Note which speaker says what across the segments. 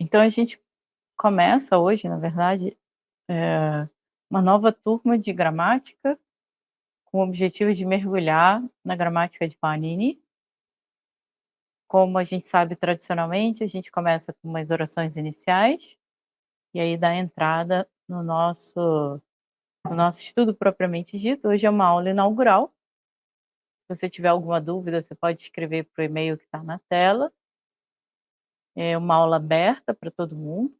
Speaker 1: Então a gente começa hoje, na verdade, uma nova turma de gramática, com o objetivo de mergulhar na gramática de Pawnini. Como a gente sabe, tradicionalmente, a gente começa com umas orações iniciais, e aí dá entrada no nosso estudo propriamente dito. Hoje é uma aula inaugural. Se você tiver alguma dúvida, você pode escrever para o e-mail que está na tela. É uma aula aberta para todo mundo.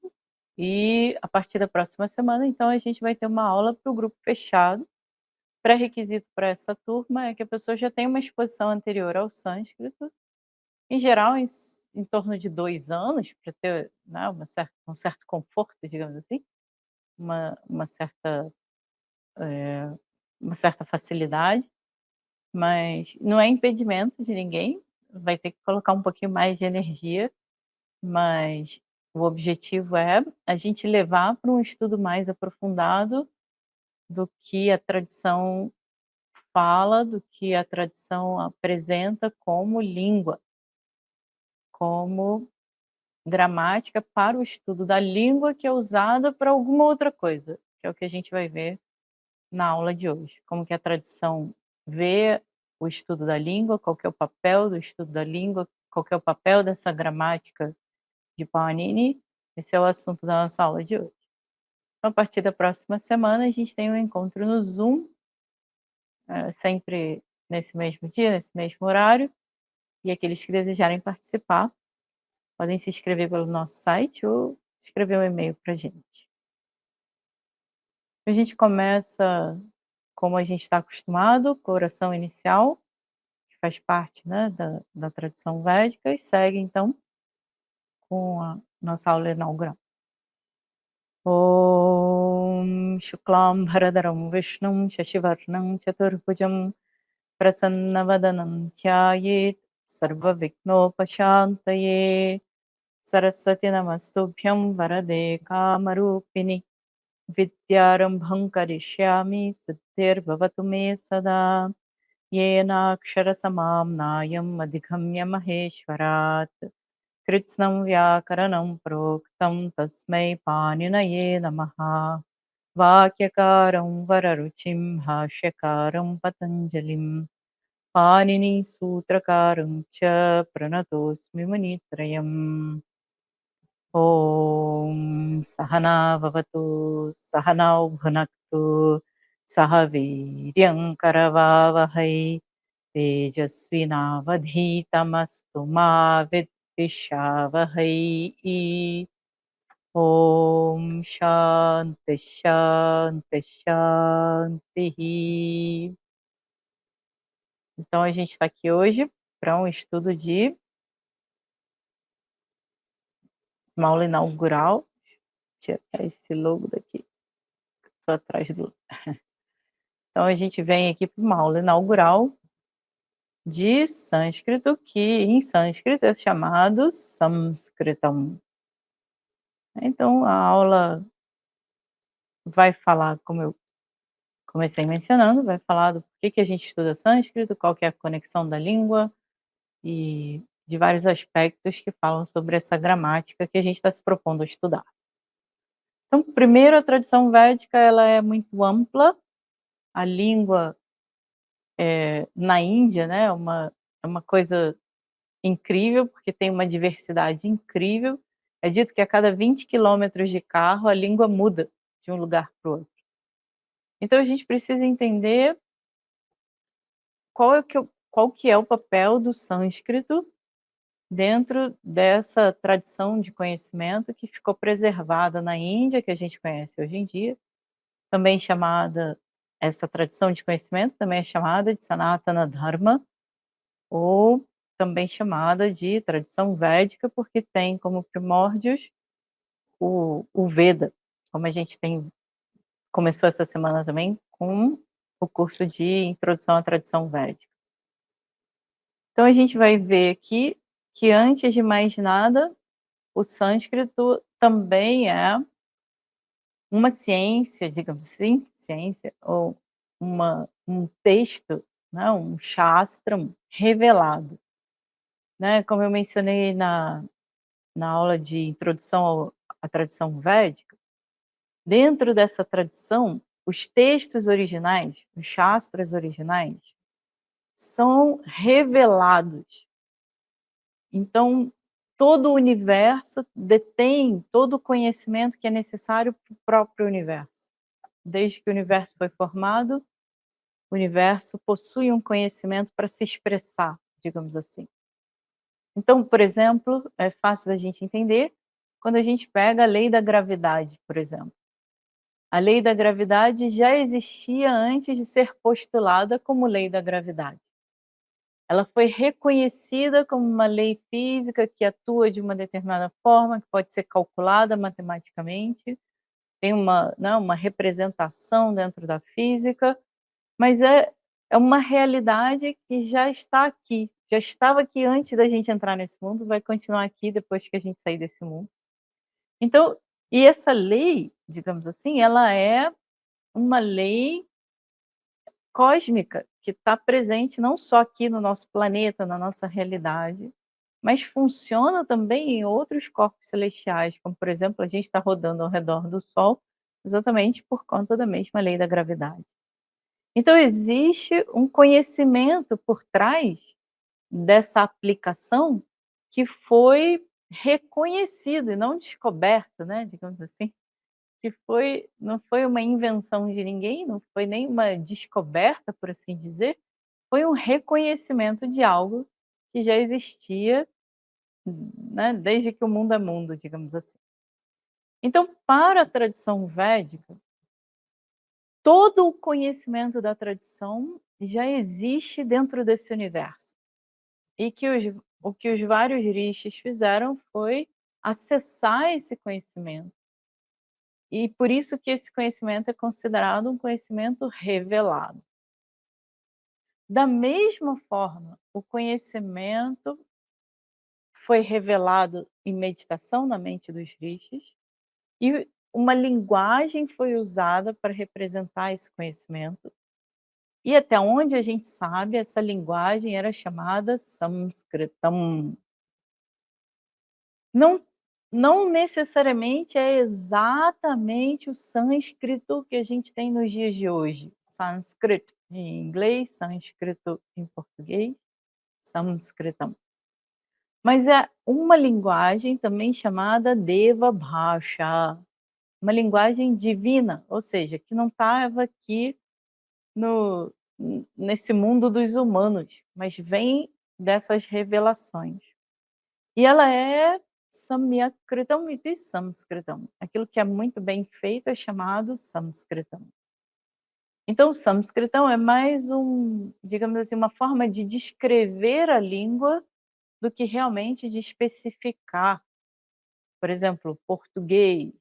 Speaker 1: E a partir da próxima semana, então, a gente vai ter uma aula para o grupo fechado. Pré-requisito para essa turma é que a pessoa já tenha uma exposição anterior ao sânscrito, em geral em torno de 2 anos, para ter, né, um certo conforto, digamos assim, uma certa, eh, uma certa facilidade, mas não é impedimento de ninguém, vai ter que colocar um pouquinho mais de energia, mas o objetivo é a gente levar para um estudo mais aprofundado do que a tradição fala, do que a tradição apresenta como língua, como gramática para o estudo da língua que é usada para alguma outra coisa, que é o que a gente vai ver na aula de hoje. Como que a tradição vê o estudo da língua, qual que é o papel do estudo da língua, qual que é o papel dessa gramática de Pawnini. Esse é o assunto da nossa aula de hoje. Então, a partir da próxima semana, a gente tem um encontro no Zoom, sempre nesse mesmo dia, nesse mesmo horário, e aqueles que desejarem participar podem se inscrever pelo nosso site ou escrever um e-mail para a gente. A gente começa como a gente está acostumado, com a oração inicial, que faz parte, né, da tradição védica, e segue então com a nossa aula inaugural. Om Shuklam Bharadaram Vishnum Shashivarnam Chaturbhujam Prasanna Thyayet Sarva Viknopashantaye Saraswati Namastubhyam Varade Kamarupini Vidyarambham Karishyami Siddhir Me Sada येनाक्षरसमाम्नायम् अधिगम्य महेश्वरात् कृत्स्नं व्याकरणं प्रोक्तं तस्मै पाणिनये नमः। वाक्यकारं वररुचिं भाष्यकारं पतञ्जलिं पाणिनिसूत्रकारं च प्रणतोऽस्मि मुनित्रयम्। ॐ सहना भवतु सहनौ भुनक्तु सह वीर्यङ्करवावहै तेजस्विनावधीतमस्तु मा विद्विषावहै। ॐ शान्ति शान्ति शान्तिः. Então a gente está aqui hoje para um estudo de uma aula inaugural. Deixa eu tirar esse logo daqui, estou atrás do. Então a gente vem aqui para uma aula inaugural de sânscrito, que em sânscrito é chamado Samskritam. Então a aula vai falar, como eu comecei mencionando, vai falar do porquê que a gente estuda sânscrito, qual que é a conexão da língua e de vários aspectos que falam sobre essa gramática que a gente está se propondo a estudar. Então, primeiro, a tradição védica ela é muito ampla. A língua na Índia, né, é uma coisa incrível, porque tem uma diversidade incrível. É dito que a cada 20 quilômetros de carro a língua muda de um lugar para o outro. Então a gente precisa entender qual que é o papel do sânscrito dentro dessa tradição de conhecimento que ficou preservada na Índia, que a gente conhece hoje em dia, também chamada, essa tradição de conhecimento também é chamada de Sanatana Dharma, ou também chamada de tradição védica, porque tem como primórdios o Veda, como a gente começou essa semana também com o curso de introdução à tradição védica. Então a gente vai ver aqui que, antes de mais nada, o sânscrito também é uma ciência, digamos assim, ciência, ou um texto, né, um shastram revelado. Né? Como eu mencionei na aula de introdução à tradição védica, dentro dessa tradição, os textos originais, os shastras originais, são revelados. Então, todo o universo detém todo o conhecimento que é necessário para o próprio universo. Desde que o universo foi formado, o universo possui um conhecimento para se expressar, digamos assim. Então, por exemplo, é fácil da gente entender quando a gente pega a lei da gravidade, por exemplo. A lei da gravidade já existia antes de ser postulada como lei da gravidade. Ela foi reconhecida como uma lei física que atua de uma determinada forma, que pode ser calculada matematicamente, tem uma, né, uma representação dentro da física, mas é uma realidade que já está aqui, já estava aqui antes da gente entrar nesse mundo, vai continuar aqui depois que a gente sair desse mundo. Então, e essa lei, digamos assim, ela é uma lei cósmica que está presente não só aqui no nosso planeta, na nossa realidade, mas funciona também em outros corpos celestiais, como por exemplo, a gente está rodando ao redor do Sol, exatamente por conta da mesma lei da gravidade. Então existe um conhecimento por trás dessa aplicação que foi reconhecido e não descoberto, né, digamos assim. Que não foi uma invenção de ninguém, não foi nem uma descoberta, por assim dizer, foi um reconhecimento de algo que já existia, né, desde que o mundo é mundo, digamos assim. Então, para a tradição védica, todo o conhecimento da tradição já existe dentro desse universo. E que o que os vários rishis fizeram foi acessar esse conhecimento. E por isso que esse conhecimento é considerado um conhecimento revelado. Da mesma forma, o conhecimento foi revelado em meditação na mente dos rishis e uma linguagem foi usada para representar esse conhecimento. E até onde a gente sabe, essa linguagem era chamada Samskritam. Não, não necessariamente é exatamente o sânscrito que a gente tem nos dias de hoje. Sânscrito em inglês, sânscrito em português, Samskritam. Mas é uma linguagem também chamada Deva Bhasha, uma linguagem divina, ou seja, que não estava aqui no, nesse mundo dos humanos, mas vem dessas revelações. E ela é Samyakkritam iti Samskritam. Aquilo que é muito bem feito é chamado Samskritam. Então, o Samskritam é mais digamos assim, uma forma de descrever a língua do que realmente de especificar. Por exemplo, português.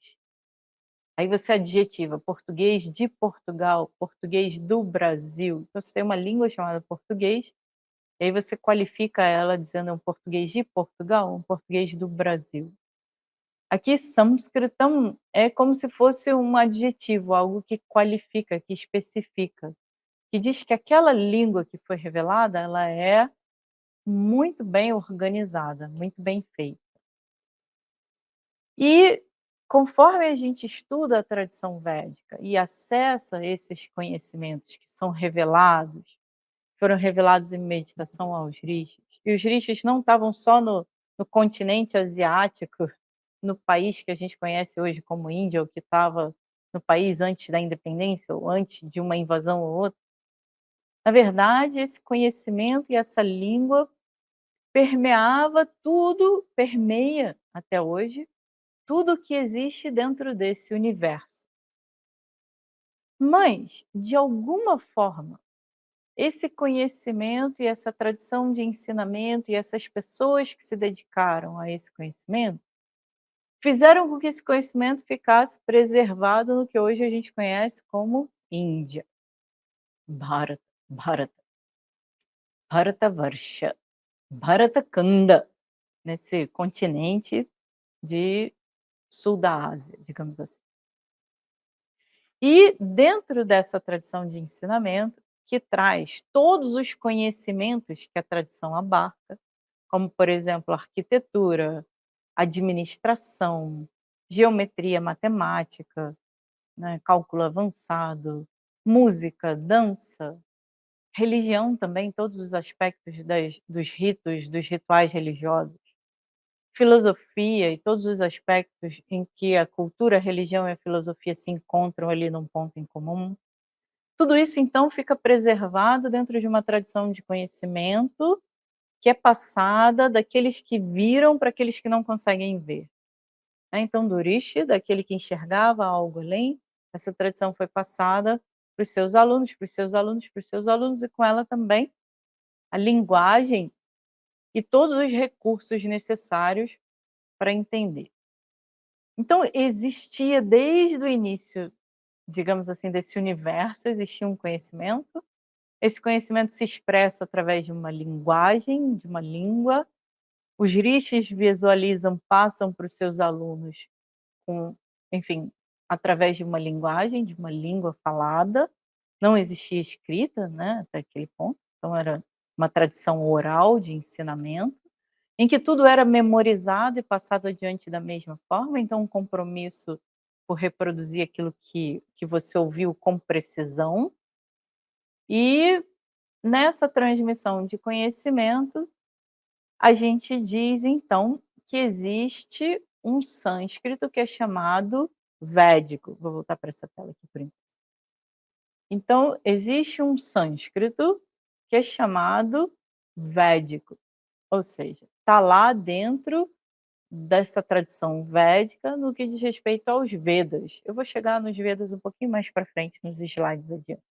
Speaker 1: Aí você adjetiva português de Portugal, português do Brasil. Então, você tem uma língua chamada português, e aí você qualifica ela dizendo um português de Portugal, um português do Brasil. Aqui, Samskritam é como se fosse um adjetivo, algo que qualifica, que especifica, que diz que aquela língua que foi revelada, ela é muito bem organizada, muito bem feita. E conforme a gente estuda a tradição védica e acessa esses conhecimentos que são revelados, foram revelados em meditação aos rishis, e os rishis não estavam só no continente asiático, no país que a gente conhece hoje como Índia, ou que estava no país antes da independência, ou antes de uma invasão ou outra. Na verdade, esse conhecimento e essa língua permeava tudo, permeia até hoje, tudo que existe dentro desse universo. Mas, de alguma forma, esse conhecimento e essa tradição de ensinamento e essas pessoas que se dedicaram a esse conhecimento, fizeram com que esse conhecimento ficasse preservado no que hoje a gente conhece como Índia, Bharata, Bharata, Bharatavarsha, Bharatacanda, nesse continente de sul da Ásia, digamos assim. E dentro dessa tradição de ensinamento, que traz todos os conhecimentos que a tradição abarca, como, por exemplo, arquitetura, administração, geometria matemática, né, cálculo avançado, música, dança, religião também, todos os aspectos dos ritos, dos rituais religiosos, filosofia e todos os aspectos em que a cultura, a religião e a filosofia se encontram ali num ponto em comum. Tudo isso então fica preservado dentro de uma tradição de conhecimento que é passada daqueles que viram para aqueles que não conseguem ver, né. Então do Rishi, daquele que enxergava algo além, essa tradição foi passada para os seus alunos, para os seus alunos, para os seus alunos e com ela também a linguagem e todos os recursos necessários para entender. Então existia desde o início, digamos assim, desse universo, existia um conhecimento. Esse conhecimento se expressa através de uma linguagem, de uma língua. Os rishis visualizam, passam para os seus alunos com, enfim, através de uma linguagem, de uma língua falada. Não existia escrita, né, até aquele ponto, então era uma tradição oral de ensinamento, em que tudo era memorizado e passado adiante da mesma forma, então um compromisso por reproduzir aquilo que você ouviu com precisão. E nessa transmissão de conhecimento, a gente diz então que existe um sânscrito que é chamado védico. Vou voltar para essa tela aqui por enquanto. Então, existe um sânscrito que é chamado védico, ou seja, está lá dentro dessa tradição védica no que diz respeito aos Vedas. Eu vou chegar nos Vedas um pouquinho mais para frente, nos slides adiante.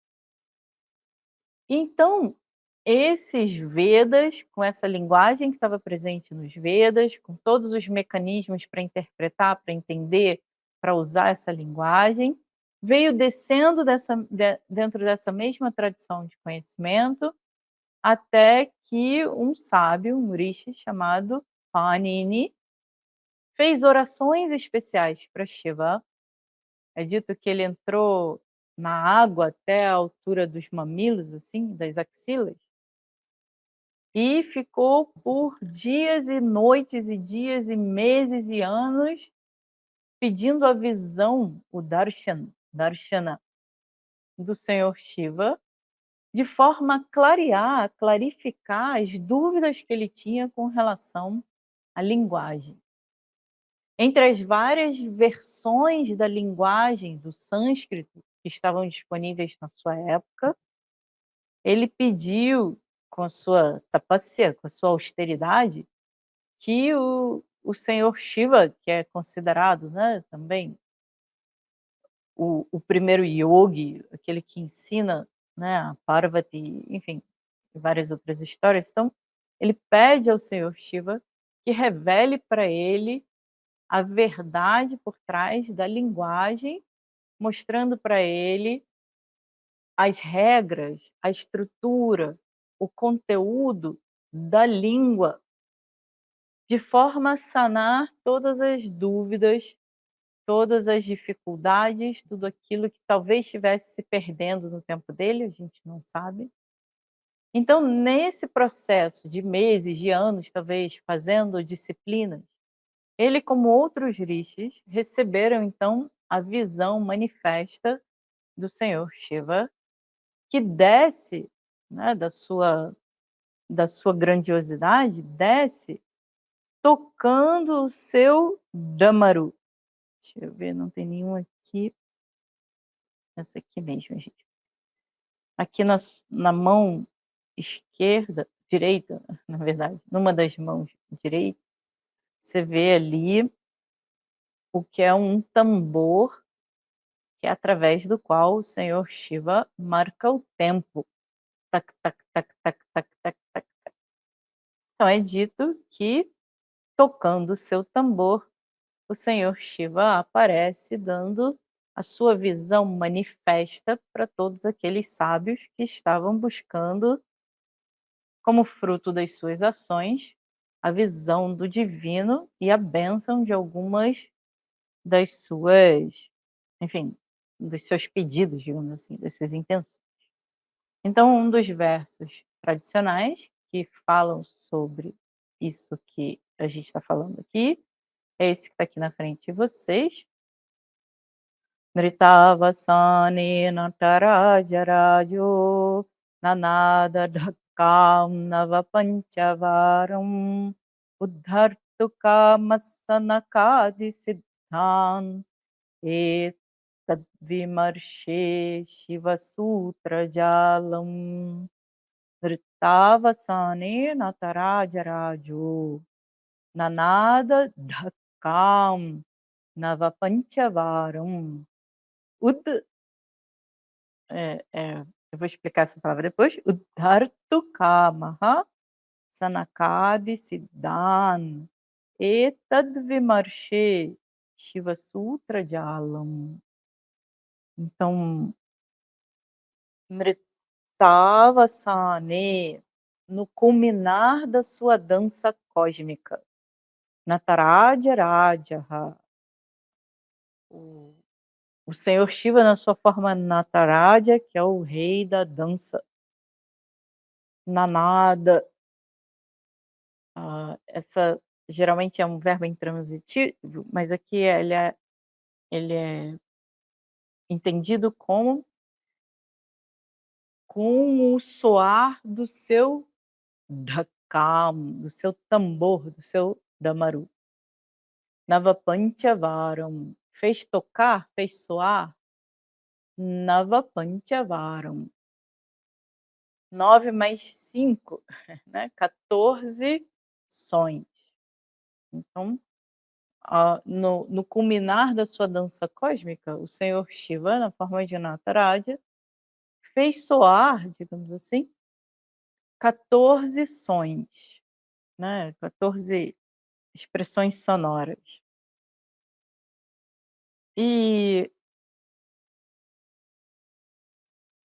Speaker 1: Então, esses Vedas, com essa linguagem que estava presente nos Vedas, com todos os mecanismos para interpretar, para entender, para usar essa linguagem, veio descendo dentro dessa mesma tradição de conhecimento, até que um sábio, um rishi chamado Panini, fez orações especiais para Shiva. É dito que ele entrou na água até a altura dos mamilos, assim, das axilas, e ficou por dias e noites e dias e meses e anos pedindo a visão, o darshana do Senhor Shiva, de forma a clarificar as dúvidas que ele tinha com relação à linguagem. Entre as várias versões da linguagem do sânscrito que estavam disponíveis na sua época, ele pediu, com a sua tapasya, com a sua austeridade, que o senhor Shiva, que é considerado, né, também o primeiro yogi, aquele que ensina, né, a Parvati, enfim, várias outras histórias. Então, ele pede ao senhor Shiva que revele para ele a verdade por trás da linguagem, mostrando para ele as regras, a estrutura, o conteúdo da língua, de forma a sanar todas as dúvidas, todas as dificuldades, tudo aquilo que talvez estivesse se perdendo no tempo dele, a gente não sabe. Então, nesse processo de meses, de anos, talvez, fazendo disciplinas, ele, como outros rishis, receberam então a visão manifesta do Senhor Shiva, que desce, né, da sua grandiosidade, desce tocando o seu damaru. Deixa eu ver, não tem nenhum aqui. Essa aqui mesmo, gente. Aqui na mão esquerda, direita, na verdade, numa das mãos direita, você vê ali o que é um tambor, que é através do qual o Senhor Shiva marca o tempo. Tac, tac, tac, tac, tac, tac, tac. Então é dito que, tocando o seu tambor, o Senhor Shiva aparece dando a sua visão manifesta para todos aqueles sábios que estavam buscando, como fruto das suas ações, a visão do divino e a bênção de algumas das suas, enfim, dos seus pedidos, digamos assim, das suas intenções. Então, um dos versos tradicionais que falam sobre isso que a gente está falando aqui é esse que está aqui na frente de vocês. Nritavasanena tarajarajo nanada dhakkam navapanchavaram uddhartu kamasanakadi siddhan etadvimarshe shivasutra jalam Nritavasanena tarajarajo nanada dhakkam navapanchavaram eu vou explicar essa palavra depois. Uddhartu kamaha sanakadi siddhan etadvimarshe Shiva Sutra Jalam. Então, Nritavasane, no culminar da sua dança cósmica, Nataraja Rajaha, o Senhor Shiva na sua forma Nataraja, que é o rei da dança, Nanada. Essa geralmente é um verbo intransitivo, mas aqui ele é entendido como com o soar do seu dhakam, do seu tambor, do seu damaru. Navapanchavaram, fez tocar, fez soar, Navapanchavaram. 9 mais 5, né, 14 sons. Então, no culminar da sua dança cósmica, o senhor Shiva, na forma de Nataraja, fez soar, digamos assim, 14 sons, né, 14 expressões sonoras. E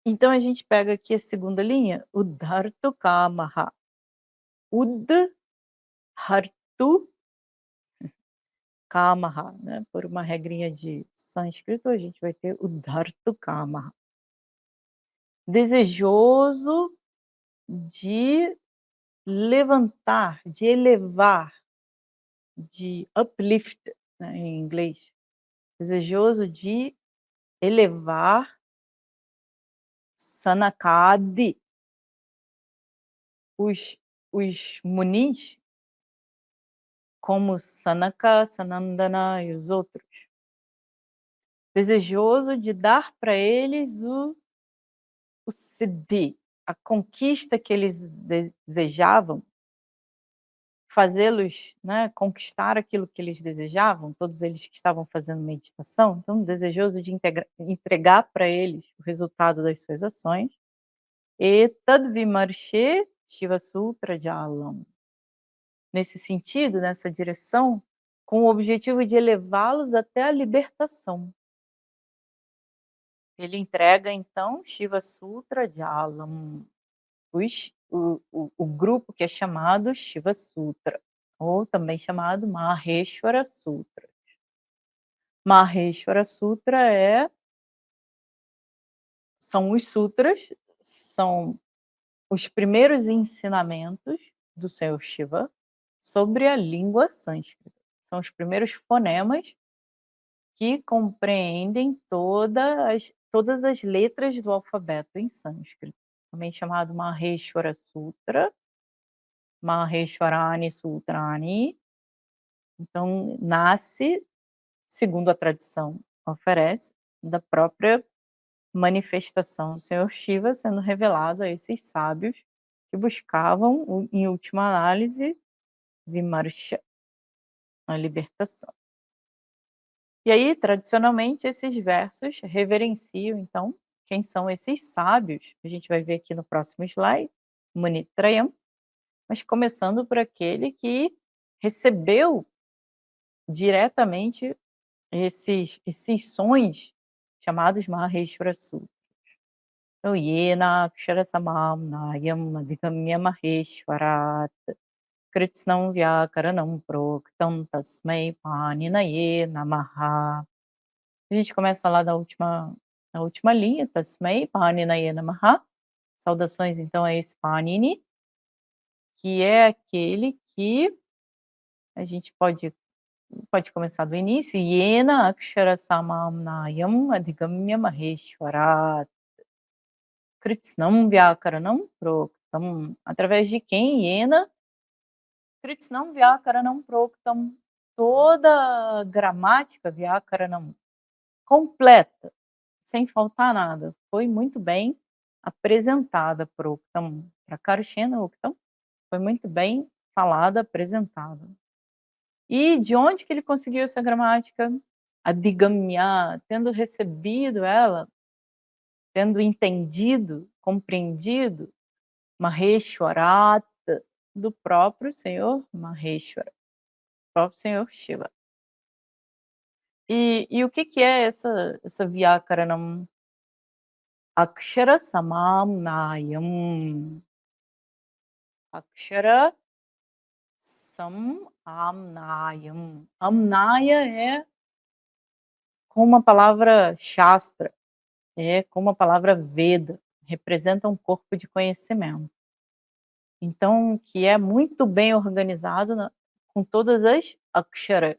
Speaker 1: então a gente pega aqui a segunda linha, Uddhartu Kamaha. Uddhartu Kamaha, né? Por uma regrinha de sânscrito, a gente vai ter Uddhartu Kamaha. Desejoso de levantar, de elevar, de uplift, né, em inglês. Desejoso de elevar Sanakadi, os munis, como Sanaka, Sanandana e os outros. Desejoso de dar para eles o siddhi, a conquista que eles desejavam, fazê-los, né, conquistar aquilo que eles desejavam, todos eles que estavam fazendo meditação, então desejoso de entregar para eles o resultado das suas ações. E tadvimarshe Shiva Sutra Jalam. Nesse sentido, nessa direção, com o objetivo de elevá-los até a libertação. Ele entrega, então, Shiva Sutra Jalam, o grupo que é chamado Shiva Sutra, ou também chamado Maheshwara Sutra. Maheshwara Sutra são os sutras, são os primeiros ensinamentos do Senhor Shiva sobre a língua sânscrita. São os primeiros fonemas que compreendem todas as letras do alfabeto em sânscrito, também chamado Maheshwara Sutra, Maheshwarani Sutrani. Então, nasce, segundo a tradição oferece, da própria manifestação do Senhor Shiva sendo revelado a esses sábios que buscavam, em última análise, Vimarsha, a libertação. E aí, tradicionalmente, esses versos reverenciam, então, quem são esses sábios. A gente vai ver aqui no próximo slide, Munitrayam, mas começando por aquele que recebeu diretamente esses sons chamados Maheshwara Sutra. Então, Yena Aksharasamam Nayam Adhigamya Maheshwarat Kritsnam Vyakaranam Proktam Tasmai Paninaye Namaha. A gente começa lá na última linha, Tasmai Paninaye Namaha. Saudações, então, a esse Panini, que é aquele que a gente pode pode começar do início, Yena akshara samamnayam adhigamya maheshwarat kritsnam vyakaranam proktam. Através de quem? Yena kritsnam vyakaranam proktam. Toda a gramática vyakaranam completa, sem faltar nada, foi muito bem apresentada proktam. Prakarshena uktam, foi muito bem falada, apresentada. E de onde que ele conseguiu essa gramática? Adigamya, tendo recebido ela, tendo entendido, compreendido, Maheshwarat, do próprio Senhor Maheshwara, próprio Senhor Shiva. E o que que é essa Vyakaranam? Akshara Samamnayam. Akshara Samamnayam. Amnaya é como a palavra Shastra, é como a palavra Veda, representa um corpo de conhecimento. Então, que é muito bem organizado com todas as aksharas,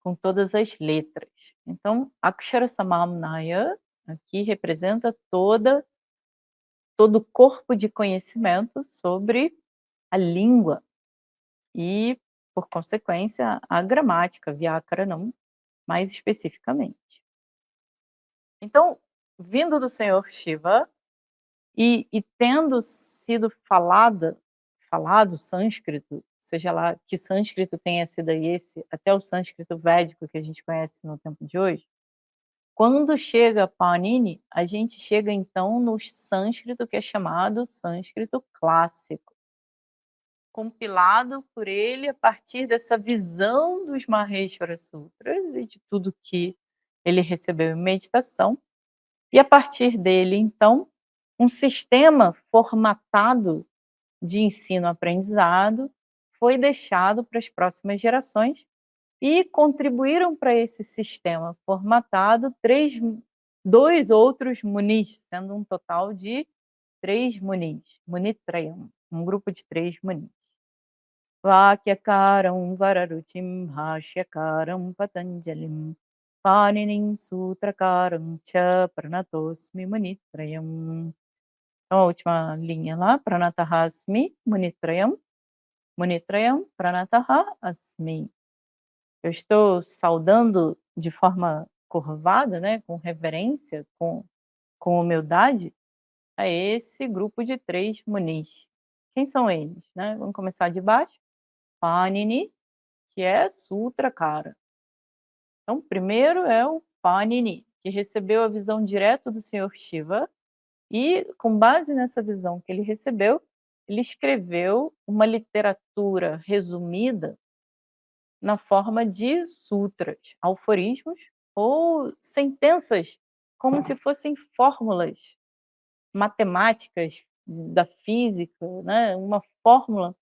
Speaker 1: com todas as letras. Então, Akshara Samamnaya aqui representa todo o corpo de conhecimento sobre a língua e, por consequência, a gramática, Vyakaranam, mais especificamente. Então, vindo do Senhor Shiva e tendo sido falado sânscrito, seja lá que sânscrito tenha sido esse, até o sânscrito védico que a gente conhece no tempo de hoje, quando chega Panini, a gente chega então no sânscrito que é chamado sânscrito clássico, compilado por ele a partir dessa visão dos Maheshwara Sutras e de tudo que ele recebeu em meditação, e a partir dele, então, um sistema formatado de ensino-aprendizado foi deixado para as próximas gerações e contribuíram para esse sistema formatado 2 outros munis, sendo um total de 3 munis, Munitrayam, um grupo de 3 munis. Vakyakaram Vararuchim Bhashyakaram Patanjalim Paninim Sutrakaram Cha Pranatosmi Munitrayam. Então, a última linha lá, Pranatahasmi Munitrayam, Munitrayam Pranataha Asmi. Eu estou saudando de forma curvada, né, com reverência, com humildade, a esse grupo de 3 munis. Quem são eles, né? Vamos começar de baixo. Panini, que é Sutrakara. Então, primeiro é o Panini, que recebeu a visão direta do Senhor Shiva e, com base nessa visão que ele recebeu, ele escreveu uma literatura resumida na forma de sutras, aforismos ou sentenças, como se fossem fórmulas matemáticas da física, né? Uma fórmula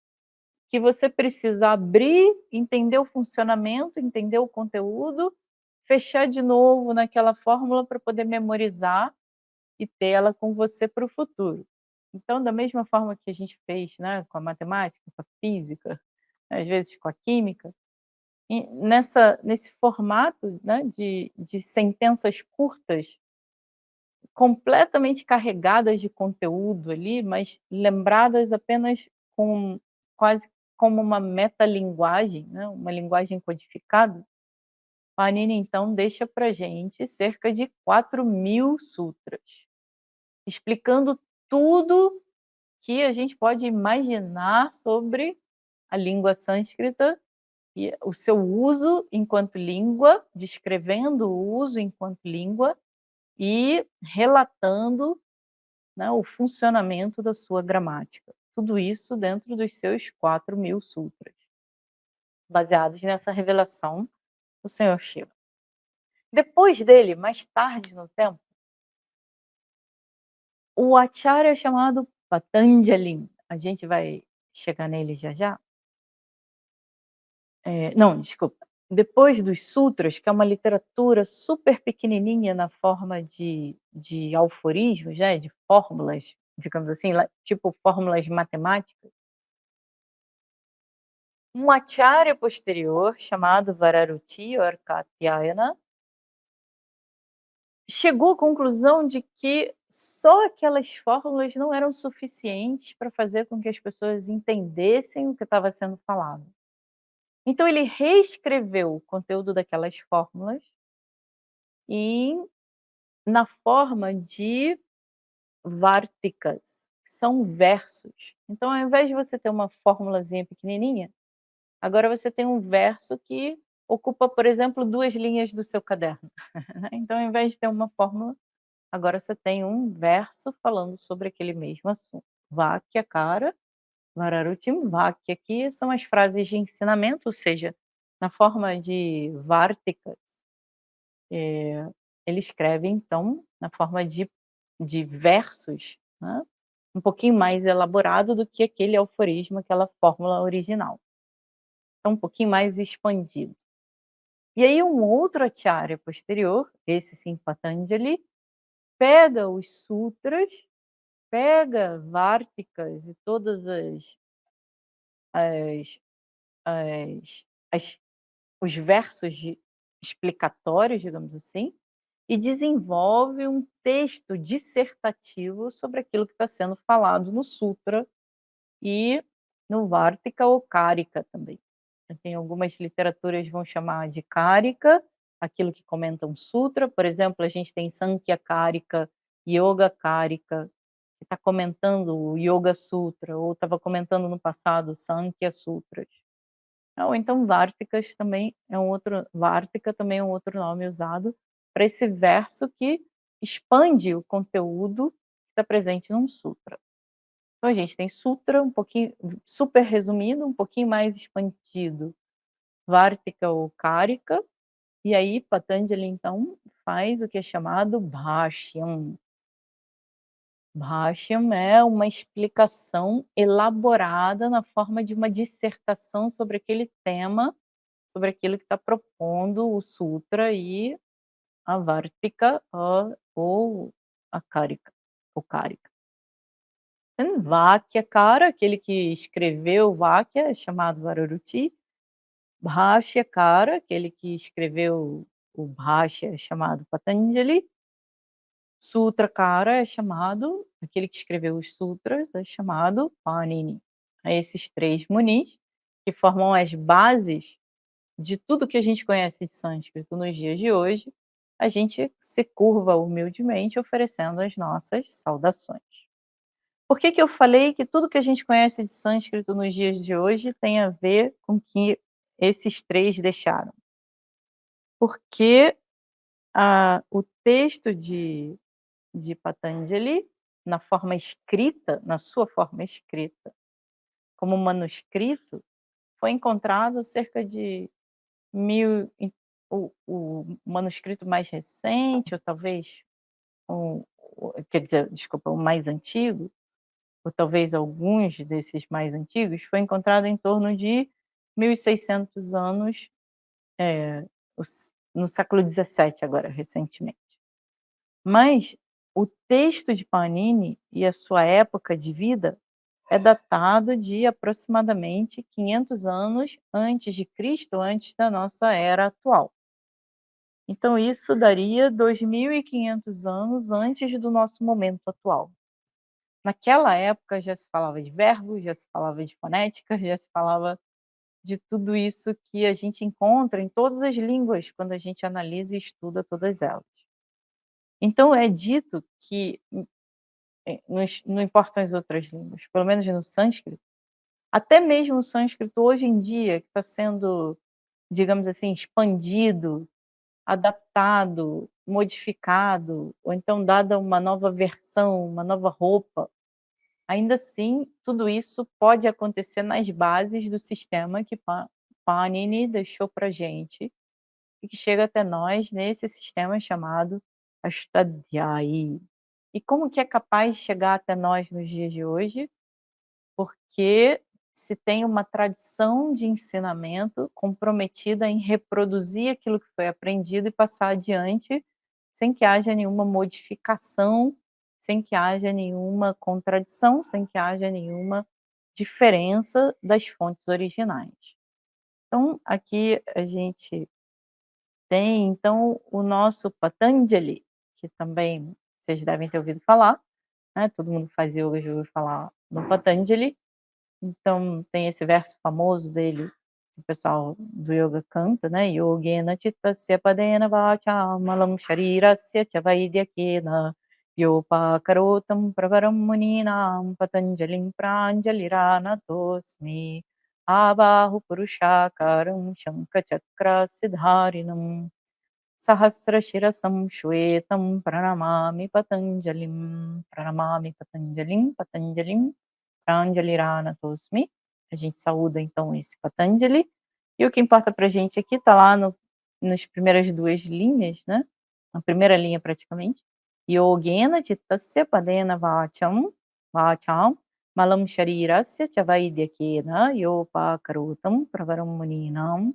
Speaker 1: que você precisa abrir, entender o funcionamento, entender o conteúdo, fechar de novo naquela fórmula para poder memorizar e ter ela com você para o futuro. Então, da mesma forma que a gente fez, né, com a matemática, com a física, às vezes com a química, e nesse formato, né, de sentenças curtas, completamente carregadas de conteúdo ali, mas lembradas apenas com quase como uma metalinguagem, né, uma linguagem codificada, Panini então deixa para gente cerca de 4.000 sutras, explicando tudo que a gente pode imaginar sobre a língua sânscrita e o seu uso enquanto língua, descrevendo o uso enquanto língua e relatando, né, o funcionamento da sua gramática. Tudo isso dentro dos seus 4.000 sutras, baseados nessa revelação do Senhor Shiva. Depois dele, mais tarde no tempo, o acharya chamado Patanjali, a gente vai chegar nele já já. Não, desculpa. Depois dos sutras, que é uma literatura super pequenininha na forma de aforismos, né, de fórmulas, digamos assim, tipo fórmulas matemáticas. Um acharya posterior, chamado Vararuti or Katyayana, chegou à conclusão de que só aquelas fórmulas não eram suficientes para fazer com que as pessoas entendessem o que estava sendo falado. Então ele reescreveu o conteúdo daquelas fórmulas e na forma de várticas, que são versos. Então, ao invés de você ter uma formulazinha pequenininha, agora você tem um verso que ocupa, por exemplo, 2 linhas do seu caderno. Então, ao invés de ter uma fórmula, agora você tem um verso falando sobre aquele mesmo assunto. Vakyakara, Vararutim, Vakya aqui são as frases de ensinamento, ou seja, na forma de várticas. Ele escreve então na forma de versos, né, um pouquinho mais elaborado do que aquele aforismo, aquela fórmula original. Então um pouquinho mais expandido. E aí um outro acharya posterior, esse sim Patanjali, pega os sutras, pega Várticas e todas as as as os versos explicatórios, digamos assim, e desenvolve um texto dissertativo sobre aquilo que está sendo falado no sutra e no Vartika ou Karika também. Tem algumas literaturas vão chamar de Karika, aquilo que comenta um sutra, por exemplo, a gente tem Sankhya Karika, Yoga Karika, que está comentando o Yoga Sutra, ou estava comentando no passado Sankhya Sutras. Ou então Várticas também é um outro Vártica também é um outro nome usado para esse verso que expande o conteúdo que está presente num sutra. Então a gente tem sutra um pouquinho super resumido, um pouquinho mais expandido, Vártica ou Karika, e aí Patanjali então faz o que é chamado Bhashyam. Bhashyam é uma explicação elaborada na forma de uma dissertação sobre aquele tema, sobre aquilo que está propondo o sutra e a Vartika ou a Karika, o Karika. Vakyakara, aquele que escreveu Vakya, é chamado Vararuti. Bhashyakara, aquele que escreveu o Bhashya, é chamado Patanjali. Sutrakara é chamado, aquele que escreveu os sutras, é chamado Panini. Esses 3 munis, que formam as bases de tudo que a gente conhece de sânscrito nos dias de hoje, a gente se curva humildemente oferecendo as nossas saudações. Por que que eu falei que tudo que a gente conhece de sânscrito nos dias de hoje tem a ver com o que esses 3 deixaram? Porque o texto de Patanjali, na forma escrita, na sua forma escrita, como manuscrito, foi encontrado cerca de 1000 o manuscrito mais recente, ou talvez quer dizer, desculpa, o mais antigo, ou talvez alguns desses mais antigos, foi encontrado em torno de 1600 anos, no século XVII agora, recentemente. Mas o texto de Panini e a sua época de vida é datado de aproximadamente 500 anos antes de Cristo, antes da nossa era atual. Então isso daria 2500 anos antes do nosso momento atual. Naquela época já se falava de verbos, já se falava de fonética, já se falava de tudo isso que a gente encontra em todas as línguas quando a gente analisa e estuda todas elas. Então é dito que, não importam as outras línguas, pelo menos no sânscrito, até mesmo o sânscrito hoje em dia que está sendo, digamos assim, expandido, adaptado, modificado, ou então dada uma nova versão, uma nova roupa, ainda assim, tudo isso pode acontecer nas bases do sistema que Panini deixou para gente e que chega até nós nesse sistema chamado Ashtadhyayi. E como que é capaz de chegar até nós nos dias de hoje? Porque se tem uma tradição de ensinamento comprometida em reproduzir aquilo que foi aprendido e passar adiante, sem que haja nenhuma modificação, sem que haja nenhuma contradição, sem que haja nenhuma diferença das fontes originais. Então, aqui a gente tem, então, o nosso Patanjali, que também vocês devem ter ouvido falar, né, todo mundo que faz yoga já ouviu falar no Patanjali. Então, tem esse verso famoso dele, que o pessoal do yoga canta, né, "Yogena chittasya padena vacha malam sharirasya cha vaidyakena yopakarotam pravaram muninam patanjalim pranjaliranatosmi abahu purushakaram shankachakra सहस्रशिरसं श्वेतं प्रणमामि Patanjalim, Patanjalim, Pranjaliranatosmi. A gente saúda então esse Patanjali. E o que importa para a gente aqui está lá no, nas primeiras duas linhas, né? Na primeira linha praticamente. Yogena chittasya padena vacham malam sharirasya chavaidhyakena yopakarotam pravaram muninam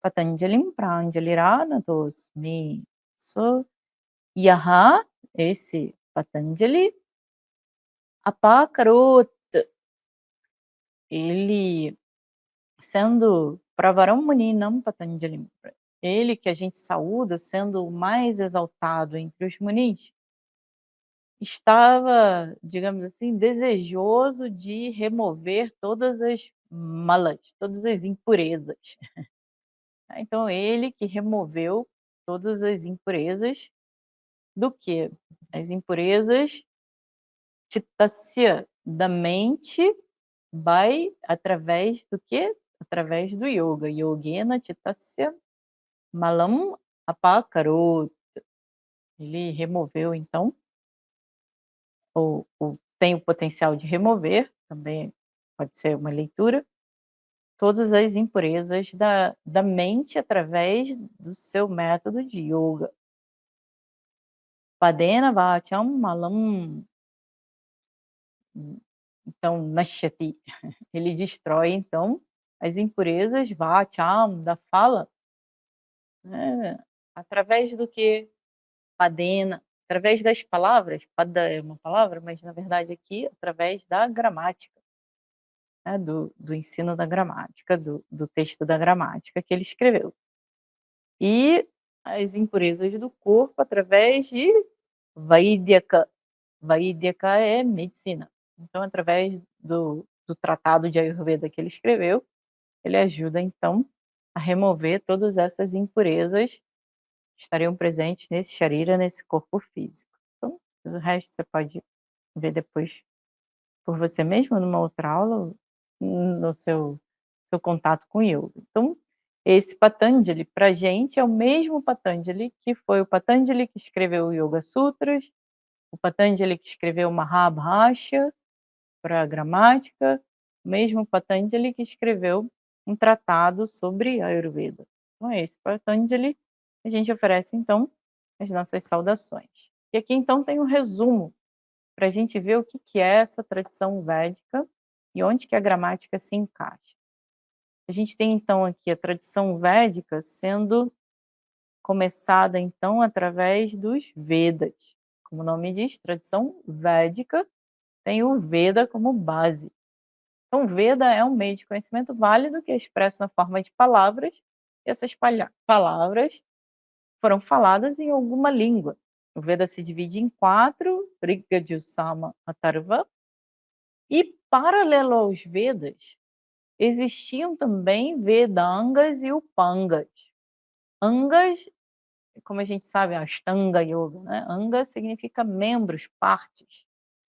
Speaker 1: Patanjalim Pranjaliranatosmi. So, यहाँ esse Patanjali apakarot, ele sendo Pravaram Muninam Patanjalim, ele que a gente saúda sendo o mais exaltado entre os munis, estava, digamos assim, desejoso de remover todas as malas, todas as impurezas. Então ele que removeu todas as impurezas do que? As impurezas Chittasya, da mente, vai através do quê? Através do yoga. Yogena Chittasya Malam Apakarot. Ele removeu, então, ou tem o potencial de remover, também pode ser uma leitura, todas as impurezas da mente através do seu método de yoga. Padena Vacham Malam. Então, Nashyati. Ele destrói, então, as impurezas, Vacham, da fala, né, através do que? Padena, através das palavras, pada é uma palavra, mas na verdade aqui, através da gramática, né, do ensino da gramática, do texto da gramática que ele escreveu. E as impurezas do corpo através de Vaidyaka. Vaidyaka é medicina. Então, através do tratado de Ayurveda que ele escreveu, ele ajuda, então, a remover todas essas impurezas que estariam presentes nesse sharira, nesse corpo físico. Então, o resto você pode ver depois por você mesmo, numa outra aula, no seu contato com o yoga. Então, esse Patanjali, para a gente, é o mesmo Patanjali que foi o Patanjali que escreveu o Yoga Sutras, o Patanjali que escreveu o Mahabhashya, para a gramática, o mesmo Patanjali que escreveu um tratado sobre Ayurveda. Então é esse Patanjali, a gente oferece então as nossas saudações. E aqui então tem um resumo para a gente ver o que que é essa tradição védica e onde que a gramática se encaixa. A gente tem então aqui a tradição védica sendo começada então através dos Vedas. Como o nome diz, tradição védica tem o Veda como base. Então, Veda é um meio de conhecimento válido que é expresso na forma de palavras, e essas palavras foram faladas em alguma língua. O Veda se divide em 4, Rigveda, Sama, Atharva, e paralelo aos Vedas, existiam também Vedangas e Upangas. Angas, como a gente sabe, a Ashtanga Yoga, né? Anga significa membros, partes.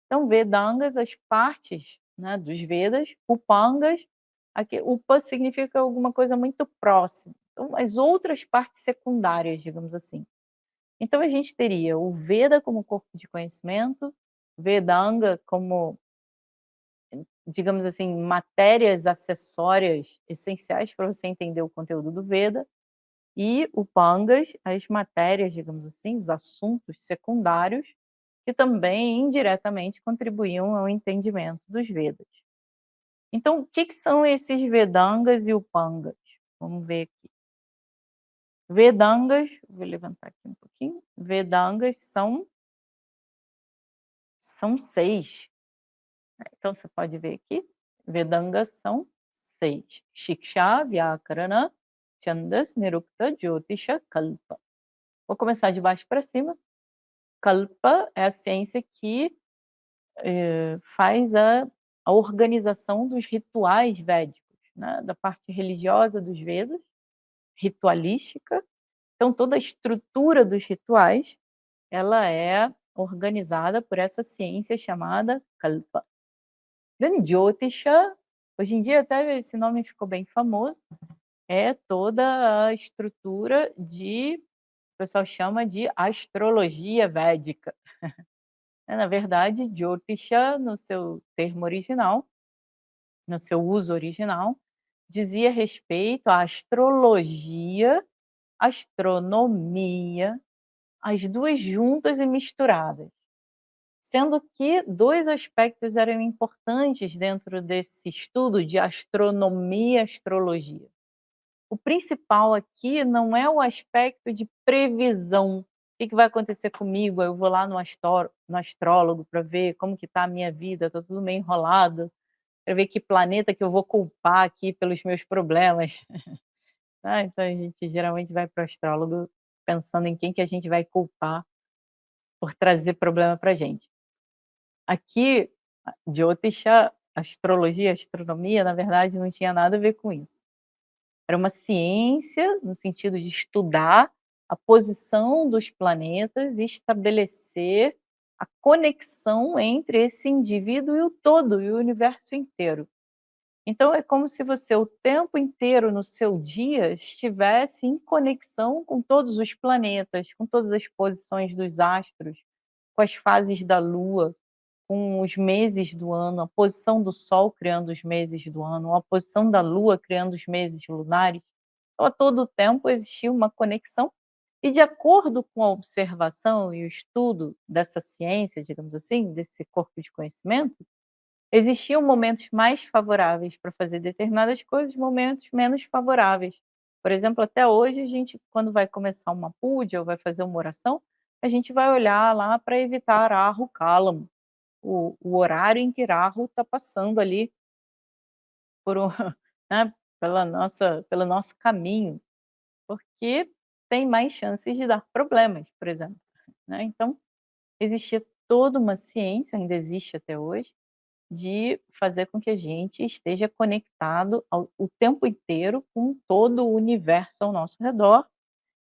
Speaker 1: Então, Vedangas, as partes, né, dos Vedas, Upangas, aqui, Upa significa alguma coisa muito próxima. Então, as outras partes secundárias, digamos assim. Então, a gente teria o Veda como corpo de conhecimento, Vedanga como, digamos assim, matérias acessórias essenciais para você entender o conteúdo do Veda, e Upangas, as matérias, digamos assim, os assuntos secundários, que também indiretamente contribuíam ao entendimento dos Vedas. Então, o que que são esses Vedangas e Upangas? Vamos ver aqui. Vedangas, vou levantar aqui um pouquinho. Vedangas são 6. Então, você pode ver aqui, Vedangas são 6: Shiksha, Vyakarana, Chandas, Nirukta, Jyotisha, Kalpa. Vou começar de baixo para cima. Kalpa é a ciência que faz a organização dos rituais védicos, né, da parte religiosa dos Vedas, ritualística. Então toda a estrutura dos rituais, ela é organizada por essa ciência chamada Kalpa. Then Jyotisha, hoje em dia até esse nome ficou bem famoso, é toda a estrutura o pessoal chama de astrologia védica. Na verdade, Jyotisha, no seu termo original, no seu uso original, dizia respeito à astrologia, astronomia, as duas juntas e misturadas. Sendo que 2 aspectos eram importantes dentro desse estudo de astronomia e astrologia. O principal aqui não é o aspecto de previsão. O que que vai acontecer comigo? Eu vou lá no astrólogo para ver como que está a minha vida, está tudo meio enrolado, para ver que planeta que eu vou culpar aqui pelos meus problemas. Então a gente geralmente vai para o astrólogo pensando em quem que a gente vai culpar por trazer problema para a gente. Aqui, Jyotisha, astrologia, astronomia, na verdade não tinha nada a ver com isso. Era uma ciência no sentido de estudar a posição dos planetas e estabelecer a conexão entre esse indivíduo e o todo, e o universo inteiro. Então é como se você o tempo inteiro no seu dia estivesse em conexão com todos os planetas, com todas as posições dos astros, com as fases da Lua, com os meses do ano, a posição do Sol criando os meses do ano, a posição da Lua criando os meses lunares. Então, a todo tempo existia uma conexão e, de acordo com a observação e o estudo dessa ciência, digamos assim, desse corpo de conhecimento, existiam momentos mais favoráveis para fazer determinadas coisas, momentos menos favoráveis. Por exemplo, até hoje a gente, quando vai começar uma puja ou vai fazer uma oração, a gente vai olhar lá para evitar Rahu Kalam, o horário em que Rahu está passando ali por um, né, pelo nosso caminho, porque tem mais chances de dar problemas, por exemplo, né. Então, existia toda uma ciência, ainda existe até hoje, de fazer com que a gente esteja conectado o tempo inteiro com todo o universo ao nosso redor.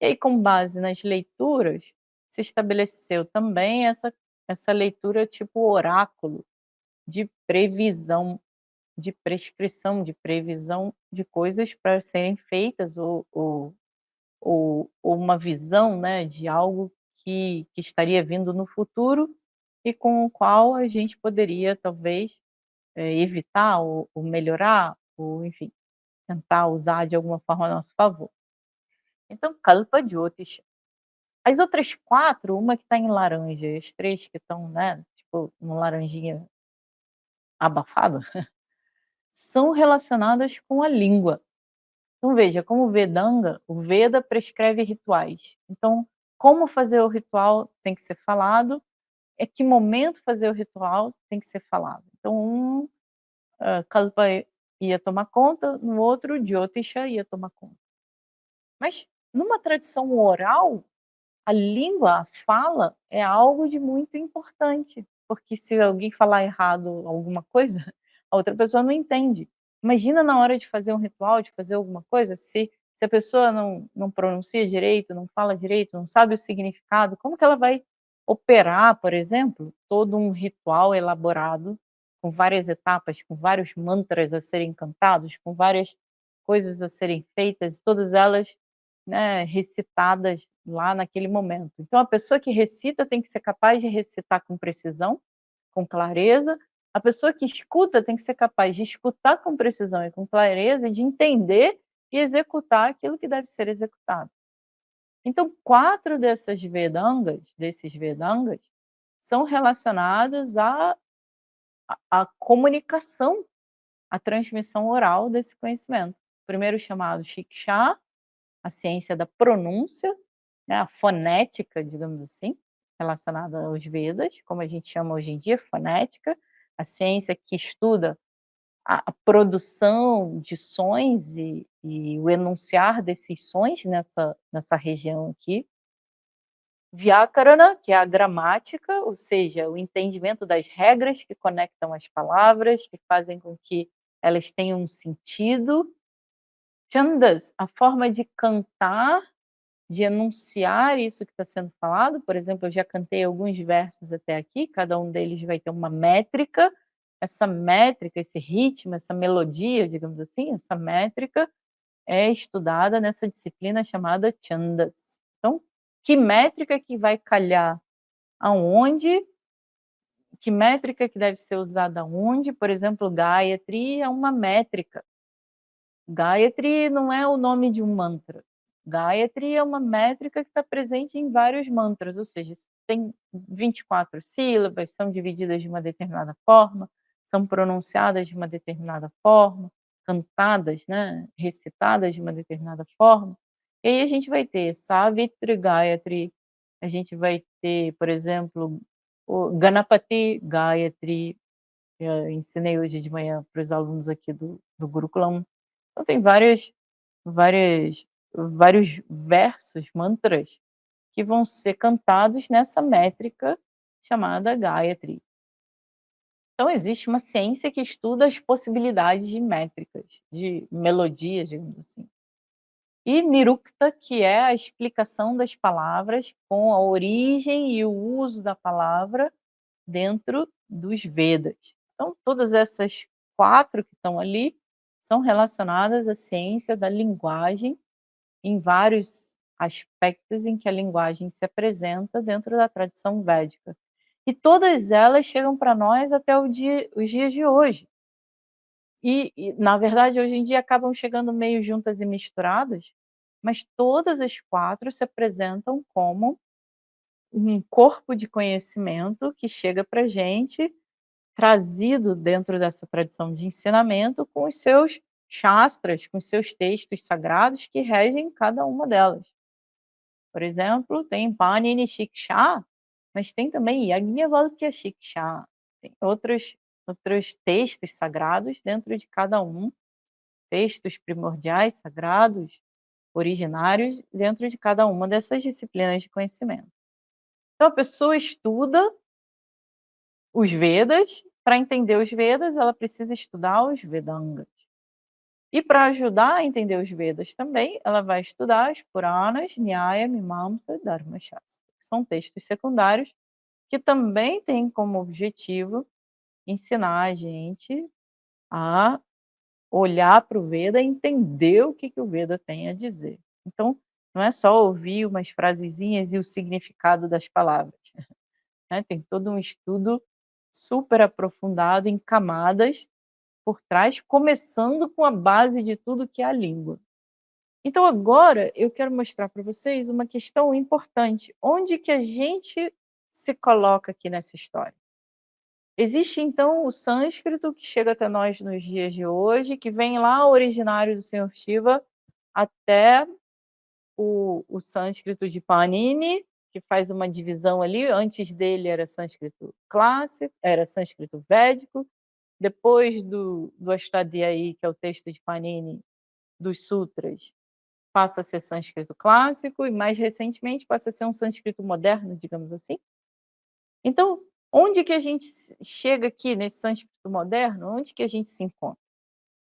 Speaker 1: E aí, com base nas leituras, se estabeleceu também essa leitura tipo oráculo, de previsão, de prescrição, de previsão de coisas para serem feitas ou uma visão, né, de algo que estaria vindo no futuro e com o qual a gente poderia talvez, evitar ou melhorar ou enfim, tentar usar de alguma forma a nosso favor. Então Kalpa Jyotish. As outras 4, uma que está em laranja e as 3 que estão, né, tipo um laranjinha abafado, são relacionadas com a língua. Então veja, como Vedanga, o Veda prescreve rituais. Então, como fazer o ritual tem que ser falado, que momento fazer o ritual tem que ser falado. Então Kalpa ia tomar conta, no outro Jyotisha ia tomar conta. Mas numa tradição oral, a língua, a fala, é algo de muito importante, porque se alguém falar errado alguma coisa, a outra pessoa não entende. Imagina na hora de fazer um ritual, de fazer alguma coisa, se a pessoa não pronuncia direito, não fala direito, não sabe o significado, como que ela vai operar, por exemplo, todo um ritual elaborado, com várias etapas, com vários mantras a serem cantados, com várias coisas a serem feitas, todas elas, né, recitadas lá naquele momento. Então a pessoa que recita tem que ser capaz de recitar com precisão, com clareza, a pessoa que escuta tem que ser capaz de escutar com precisão e com clareza e de entender e executar aquilo que deve ser executado. Então 4 desses Vedangas, são relacionados à comunicação, à transmissão oral desse conhecimento. Primeiro chamado Shiksha, a ciência da pronúncia, né, a fonética, digamos assim, relacionada aos Vedas, como a gente chama hoje em dia, fonética, a ciência que estuda a produção de sons e o enunciar desses sons nessa região aqui. Vyakarana, que é a gramática, ou seja, o entendimento das regras que conectam as palavras, que fazem com que elas tenham um sentido. Chandas, a forma de cantar, de enunciar isso que está sendo falado. Por exemplo, eu já cantei alguns versos até aqui, cada um deles vai ter uma métrica. Essa métrica, esse ritmo, essa melodia, digamos assim, essa métrica é estudada nessa disciplina chamada Chandas. Então, que métrica que vai calhar aonde, que métrica que deve ser usada aonde? Por exemplo, Gayatri é uma métrica. Gayatri não é o nome de um mantra. Gayatri é uma métrica que está presente em vários mantras, ou seja, tem 24 sílabas, são divididas de uma determinada forma, são pronunciadas de uma determinada forma, cantadas, né, recitadas de uma determinada forma. E aí a gente vai ter Savitri Gayatri, a gente vai ter, por exemplo, o Ganapati Gayatri, que eu ensinei hoje de manhã para os alunos aqui do Gurukulam. Então tem vários versos, mantras, que vão ser cantados nessa métrica chamada Gayatri. Então existe uma ciência que estuda as possibilidades de métricas, de melodias, digamos assim. E Nirukta, que é a explicação das palavras com a origem e o uso da palavra dentro dos Vedas. Então todas essas 4 que estão ali são relacionadas à ciência da linguagem em vários aspectos em que a linguagem se apresenta dentro da tradição védica. E todas elas chegam para nós até os dias de hoje. Na verdade, hoje em dia acabam chegando meio juntas e misturadas, mas todas as 4 se apresentam como um corpo de conhecimento que chega para a gente, trazido dentro dessa tradição de ensinamento, com os seus shastras, com os seus textos sagrados que regem cada uma delas. Por exemplo, tem Panini Shiksha, mas tem também Yajnavalkya Shiksha, tem outros textos sagrados dentro de cada um, textos primordiais, sagrados, originários, dentro de cada uma dessas disciplinas de conhecimento. Então a pessoa estuda os Vedas, para entender os Vedas, ela precisa estudar os Vedangas. E para ajudar a entender os Vedas também, ela vai estudar os Puranas, Nyaya, Mimamsa e Dharma Shastra, que são textos secundários que também têm como objetivo ensinar a gente a olhar para o Veda e entender o que o Veda tem a dizer. Então, não é só ouvir umas frasezinhas e o significado das palavras, né? Tem todo um estudo super aprofundado em camadas por trás, começando com a base de tudo que é a língua. Então agora eu quero mostrar para vocês uma questão importante, onde que a gente se coloca aqui nessa história? Existe então o sânscrito que chega até nós nos dias de hoje, que vem lá originário do Senhor Shiva até o sânscrito de Panini, que faz uma divisão ali, antes dele era sânscrito clássico, era sânscrito védico, depois do Ashtadhyayi, que é o texto de Panini, dos sutras, passa a ser sânscrito clássico e mais recentemente passa a ser um sânscrito moderno, digamos assim. Então, onde que a gente chega aqui nesse sânscrito moderno? Onde que a gente se encontra?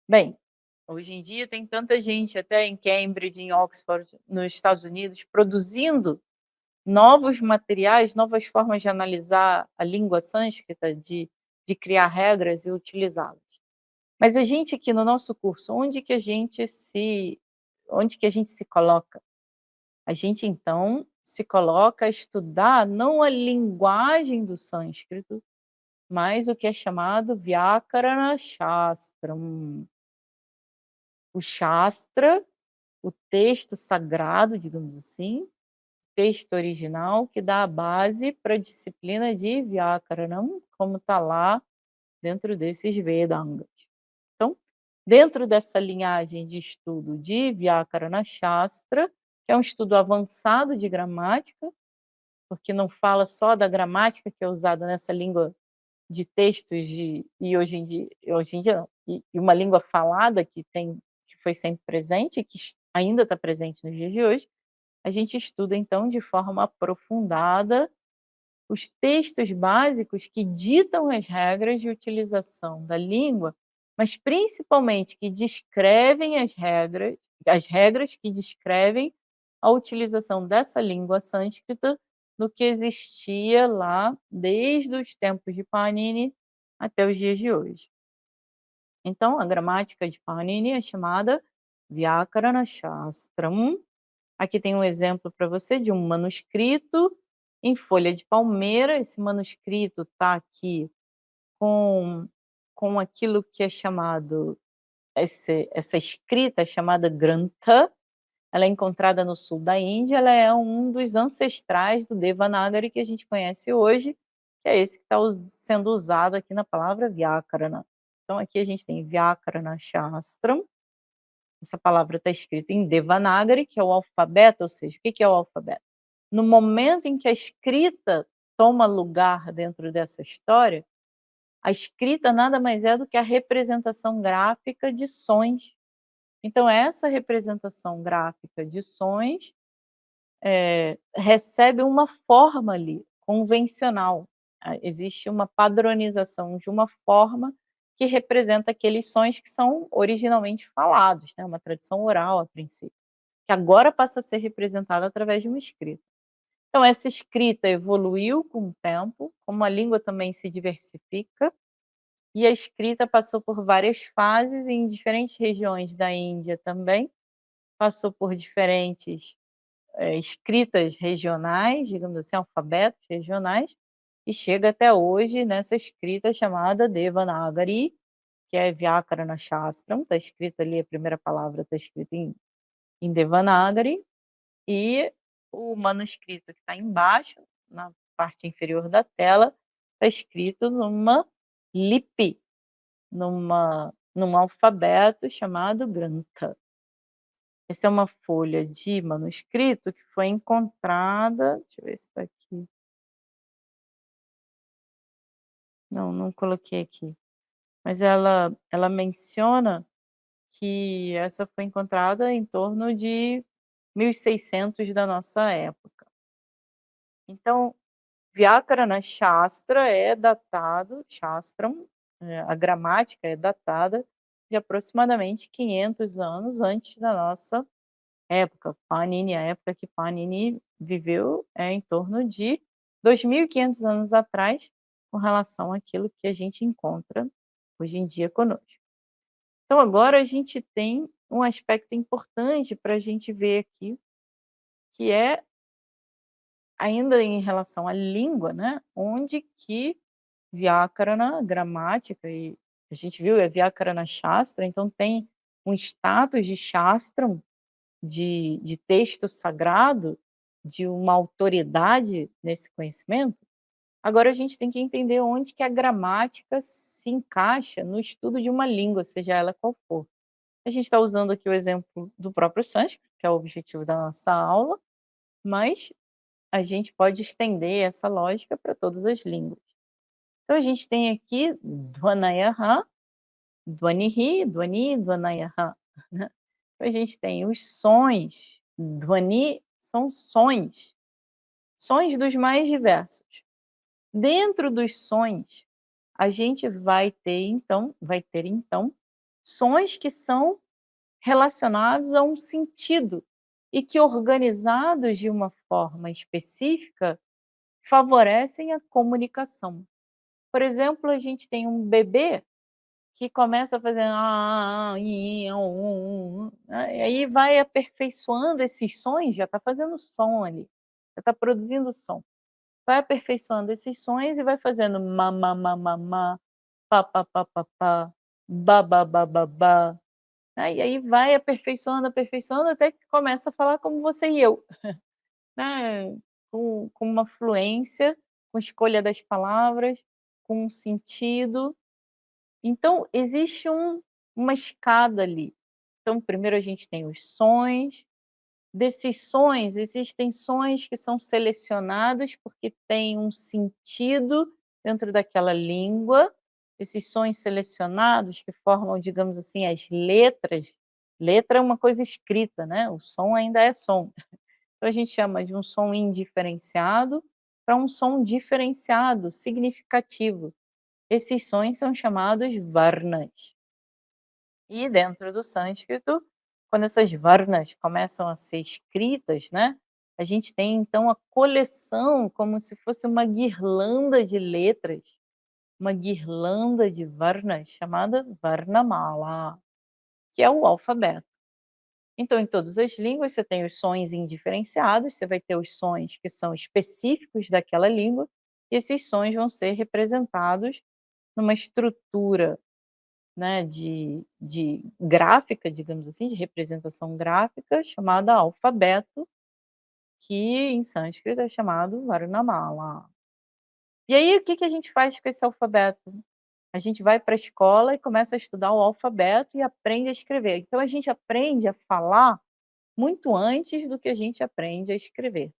Speaker 1: Bem, hoje em dia tem tanta gente, até em Cambridge, em Oxford, nos Estados Unidos, produzindo novos materiais, novas formas de analisar a língua sânscrita, de criar regras e utilizá-las. Mas a gente aqui no nosso curso, onde que a gente se coloca? A gente então se coloca a estudar não a linguagem do sânscrito, mas o que é chamado Vyakarana Shastram. O Shastra, o texto sagrado, digamos assim, texto original que dá a base para a disciplina de Vyakaranam, como está lá dentro desses Vedangas. Então, dentro dessa linhagem de estudo de Vyakarana Shastra, que é um estudo avançado de gramática, porque não fala só da gramática que é usada nessa língua de textos e hoje em dia não, e uma língua falada que foi sempre presente e que ainda está presente nos dias de hoje, a gente estuda então de forma aprofundada os textos básicos que ditam as regras de utilização da língua, mas principalmente que descrevem as regras que descrevem a utilização dessa língua sânscrita no que existia lá desde os tempos de Panini até os dias de hoje. Então, a gramática de Panini é chamada Vyakarana Shastram. Aqui tem um exemplo para você de um manuscrito em folha de palmeira. Esse manuscrito está aqui com, com aquilo que é chamado, essa escrita é chamada Grantha. Ela é encontrada no sul da Índia, ela é um dos ancestrais do Devanagari que a gente conhece hoje, que é esse que está sendo usado aqui na palavra Vyakarana. Então aqui a gente tem Vyakarana Shastram. Essa palavra está escrita em Devanagari, que é o alfabeto, ou seja, o que é o alfabeto? No momento em que a escrita toma lugar dentro dessa história, a escrita nada mais é do que a representação gráfica de sons. Então, essa representação gráfica de sons recebe uma forma ali, convencional. Existe uma padronização de uma forma que representa aqueles sons que são originalmente falados, né, uma tradição oral a princípio, que agora passa a ser representada através de uma escrita. Então essa escrita evoluiu com o tempo, como a língua também se diversifica, e a escrita passou por várias fases em diferentes regiões da Índia também, passou por diferentes escritas regionais, digamos assim, alfabetos regionais, e chega até hoje nessa escrita chamada Devanagari, que é Vyakarana Shastram, está escrito ali, a primeira palavra está escrita em Devanagari, e o manuscrito que está embaixo, na parte inferior da tela, está escrito numa lipi, num alfabeto chamado Grantha. Essa é uma folha de manuscrito que foi encontrada, deixa eu ver se está aqui. Não coloquei aqui, mas ela menciona que essa foi encontrada em torno de 1600 da nossa época. Então, Vyakarana Shastra é datado, Shastram, a gramática é datada de aproximadamente 500 anos antes da nossa época. Panini, a época que Panini viveu é em torno de 2.500 anos atrás, com relação àquilo que a gente encontra hoje em dia conosco. Então agora a gente tem um aspecto importante para a gente ver aqui, que é ainda em relação à língua, né, onde que Vyakarana, gramática, e a gente viu, é Vyakarana Shastra, então tem um status de Shastram, de texto sagrado, de uma autoridade nesse conhecimento. Agora a gente tem que entender onde que a gramática se encaixa no estudo de uma língua, seja ela qual for. A gente está usando aqui o exemplo do próprio sânscrito, que é o objetivo da nossa aula, mas a gente pode estender essa lógica para todas as línguas. Então a gente tem aqui Dvanayaha, Dvanihi, Dvani, Dvanayaha, né. Então a gente tem os sons, Dvani são sons, sons dos mais diversos. Dentro dos sons, a gente vai ter então sons que são relacionados a um sentido e que, organizados de uma forma específica, favorecem a comunicação. Por exemplo, a gente tem um bebê que começa a fazer né, e aí vai aperfeiçoando esses sons, já está fazendo som ali, já está produzindo som. Vai aperfeiçoando esses sons e vai fazendo ma ma ma ma ma, pa pa pa pa pa, ba ba ba ba ba. E aí vai aperfeiçoando, aperfeiçoando, até que começa a falar como você e eu, né, com uma fluência, com escolha das palavras, com um sentido. Então existe uma escada ali. Então primeiro a gente tem os sons, desses sons existem sons que são selecionados, porque têm um sentido dentro daquela língua, esses sons selecionados que formam, digamos assim, as letras. Letra é uma coisa escrita, né, o som ainda é som. Então a gente chama de um som indiferenciado para um som diferenciado, significativo. Esses sons são chamados varnas. E dentro do sânscrito, quando essas varnas começam a ser escritas, né, a gente tem então a coleção como se fosse uma guirlanda de letras, uma guirlanda de varnas chamada Varnamala, que é o alfabeto. Então, em todas as línguas, você tem os sons indiferenciados, você vai ter os sons que são específicos daquela língua, e esses sons vão ser representados numa estrutura, né, de gráfica, digamos assim, de representação gráfica, chamada alfabeto, que em sânscrito é chamado Varnamala. E aí, o que que a gente faz com esse alfabeto? A gente vai para a escola e começa a estudar o alfabeto e aprende a escrever. Então a gente aprende a falar muito antes do que a gente aprende a escrever,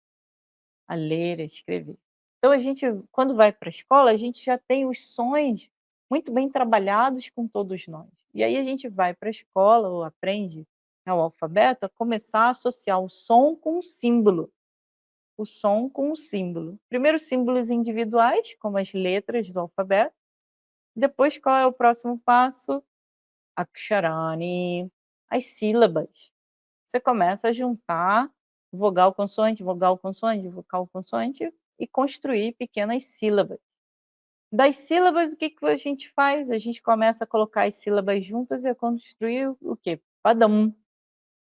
Speaker 1: a ler, a escrever. Então a gente, quando vai para a escola, a gente já tem os sons muito bem trabalhados com todos nós. E aí a gente vai para a escola ou aprende, né, o alfabeto, a começar a associar o som com o símbolo, o som com o símbolo. Primeiro símbolos individuais, como as letras do alfabeto, depois qual é o próximo passo? Aksharani, as sílabas. Você começa a juntar vogal, consoante, vogal, consoante e construir pequenas sílabas. Das sílabas, o que que a gente faz? A gente começa a colocar as sílabas juntas e a construir o quê? Padam,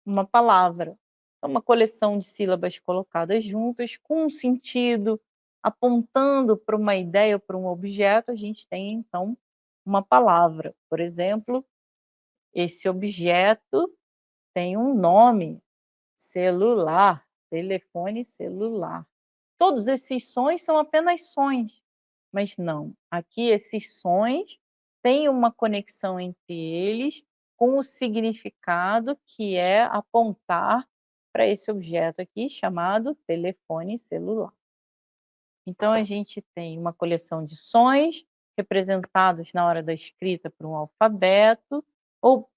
Speaker 1: uma palavra. É uma coleção de sílabas colocadas juntas com um sentido, apontando para uma ideia ou para um objeto, a gente tem então uma palavra. Por exemplo, esse objeto tem um nome: celular, telefone celular. Todos esses sons são apenas sons, mas não, aqui esses sons têm uma conexão entre eles com o significado que é apontar para esse objeto aqui chamado telefone celular. Então a gente tem uma coleção de sons representados na hora da escrita por um alfabeto, ou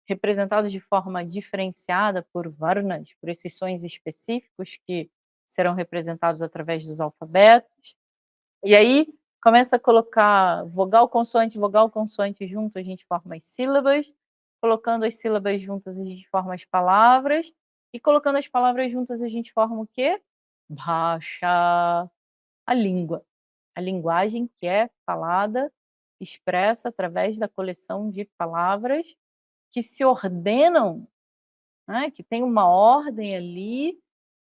Speaker 1: representados de forma diferenciada por varnas, por esses sons específicos que serão representados através dos alfabetos. E aí começa a colocar vogal, consoante junto, a gente forma as sílabas, colocando as sílabas juntas a gente forma as palavras, e colocando as palavras juntas a gente forma o quê? Bhasha, a língua, a linguagem que é falada, expressa através da coleção de palavras que se ordenam, né, que tem uma ordem ali,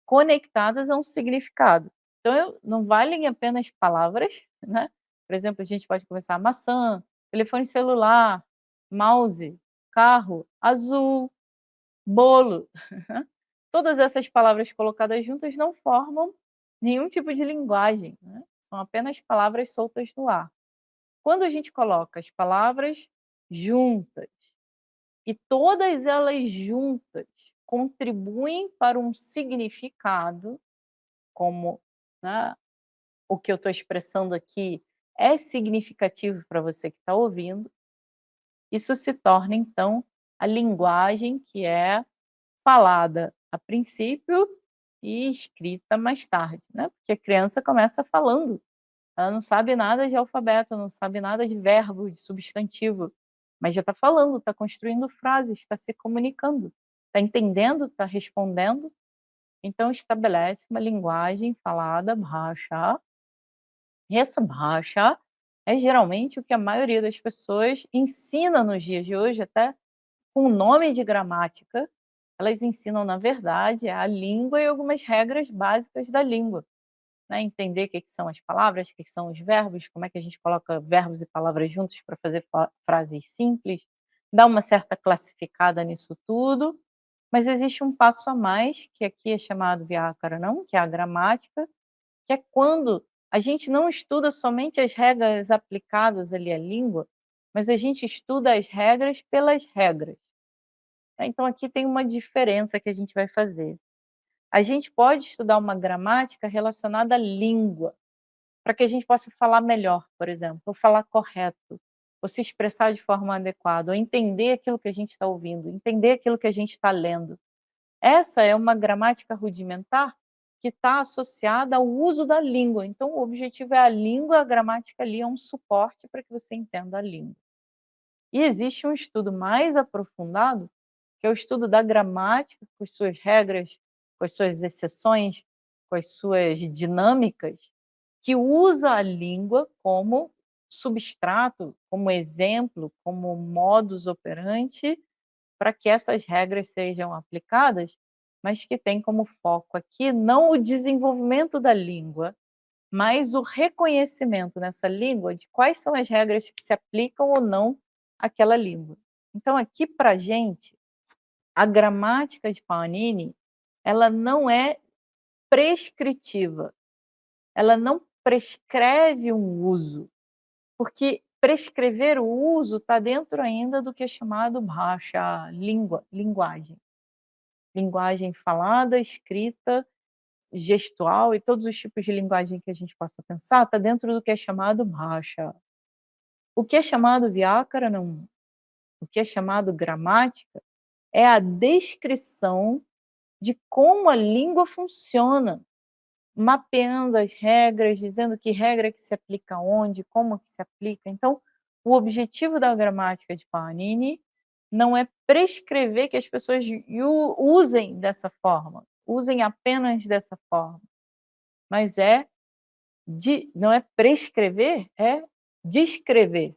Speaker 1: conectadas a um significado. Então não valem apenas palavras, né, por exemplo, a gente pode começar maçã, telefone celular, mouse, carro, azul, bolo. Todas essas palavras colocadas juntas não formam nenhum tipo de linguagem, né, são apenas palavras soltas no ar. Quando a gente coloca as palavras juntas e todas elas juntas contribuem para um significado, como, né, o que eu estou expressando aqui é significativo para você que está ouvindo, isso se torna então a linguagem que é falada a princípio e escrita mais tarde, né, porque a criança começa falando, ela não sabe nada de alfabeto, não sabe nada de verbo, de substantivo, mas já está falando, está construindo frases, está se comunicando, está entendendo, está respondendo, então estabelece uma linguagem falada, bhasha, e essa bhasha é geralmente o que a maioria das pessoas ensina nos dias de hoje, até com o nome de gramática, elas ensinam, na verdade, a língua e algumas regras básicas da língua, né, entender o que que são as palavras, o que que são os verbos, como é que a gente coloca verbos e palavras juntos para fazer frases simples, dar uma certa classificada nisso tudo, mas existe um passo a mais, que aqui é chamado Vyakaranam, que é a gramática, que é quando a gente não estuda somente as regras aplicadas ali à língua, mas a gente estuda as regras pelas regras, né. Então aqui tem uma diferença que a gente vai fazer. A gente pode estudar uma gramática relacionada à língua, para que a gente possa falar melhor, por exemplo, ou falar correto. ou se expressar de forma adequada, ou entender aquilo que a gente está ouvindo, entender aquilo que a gente está lendo. Essa é uma gramática rudimentar que está associada ao uso da língua. Então, o objetivo é a língua, a gramática ali é um suporte para que você entenda a língua. E existe um estudo mais aprofundado, que é o estudo da gramática, com as suas regras, com as suas exceções, com as suas dinâmicas, que usa a língua como substrato, como exemplo, como modus operandi, para que essas regras sejam aplicadas, mas que tem como foco aqui não o desenvolvimento da língua, mas o reconhecimento nessa língua de quais são as regras que se aplicam ou não àquela língua. Então, aqui para a gente, a gramática de Paganini, ela não é prescritiva, ela não prescreve um uso, porque prescrever o uso está dentro ainda do que é chamado bhasha, língua, linguagem. Linguagem falada, escrita, gestual e todos os tipos de linguagem que a gente possa pensar, está dentro do que é chamado bhasha. O que é chamado vyakaranam, o que é chamado gramática, é a descrição de como a língua funciona, mapeando as regras, dizendo que regra que se aplica onde, como que se aplica. Então, o objetivo da gramática de Paganini não é prescrever que as pessoas usem dessa forma, usem apenas dessa forma, mas não é prescrever, é descrever,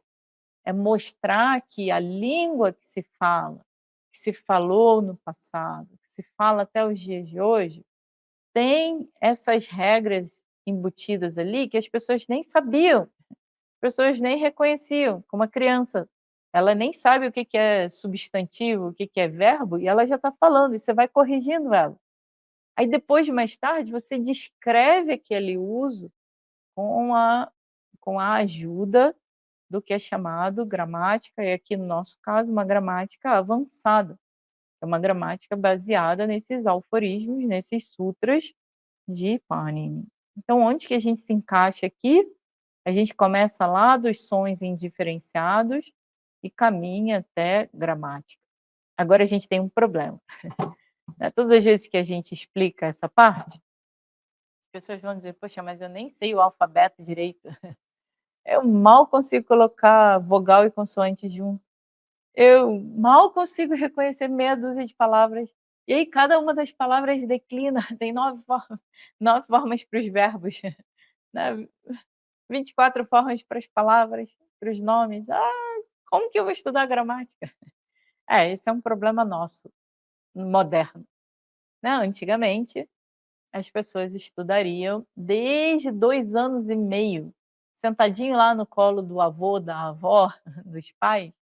Speaker 1: é mostrar que a língua que se fala, que se falou no passado, que se fala até os dias de hoje, tem essas regras embutidas ali que as pessoas nem sabiam, as pessoas nem reconheciam, como a criança. Ela nem sabe o que que é substantivo, o que que é verbo, e ela já está falando, e você vai corrigindo ela. Aí depois, mais tarde, você descreve aquele uso com a ajuda do que é chamado gramática, e aqui no nosso caso, uma gramática avançada. É uma gramática baseada nesses aforismos, nesses sutras de Panini. Então, onde que a gente se encaixa aqui? A gente começa lá dos sons indiferenciados e caminha até gramática. Agora a gente tem um problema, né? Todas as vezes que a gente explica essa parte, as pessoas vão dizer: "Poxa, mas eu nem sei o alfabeto direito. Eu mal consigo colocar vogal e consoante junto. Eu mal consigo reconhecer meia dúzia de palavras. E aí cada uma das palavras declina, tem 9 formas para os verbos, né, 24 formas para as palavras, para os nomes. Ah, como que eu vou estudar gramática?" É, esse é um problema nosso, moderno, né. Antigamente, as pessoas estudariam desde 2 anos e meio, sentadinho lá no colo do avô, da avó, dos pais,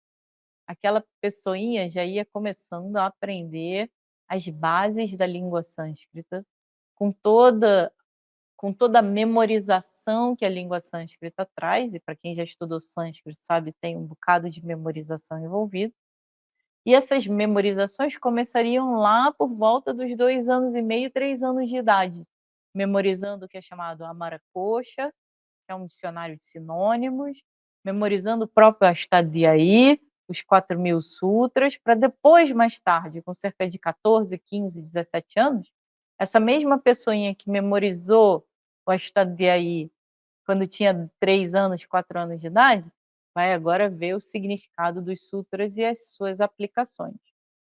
Speaker 1: aquela pessoinha já ia começando a aprender as bases da língua sânscrita, com toda a memorização que a língua sânscrita traz, e para quem já estudou sânscrito sabe, tem um bocado de memorização envolvido. E essas memorizações começariam lá por volta dos 2 anos e meio, 3 anos de idade, memorizando o que é chamado Amaracocha, que é um dicionário de sinônimos, memorizando o próprio Ashtadhyayi, os 4.000 sutras, para depois, mais tarde, com cerca de 14, 15, 17 anos, essa mesma pessoinha que memorizou o Ashtadhyayi quando tinha 3 anos, 4 anos de idade, vai agora ver o significado dos sutras e as suas aplicações.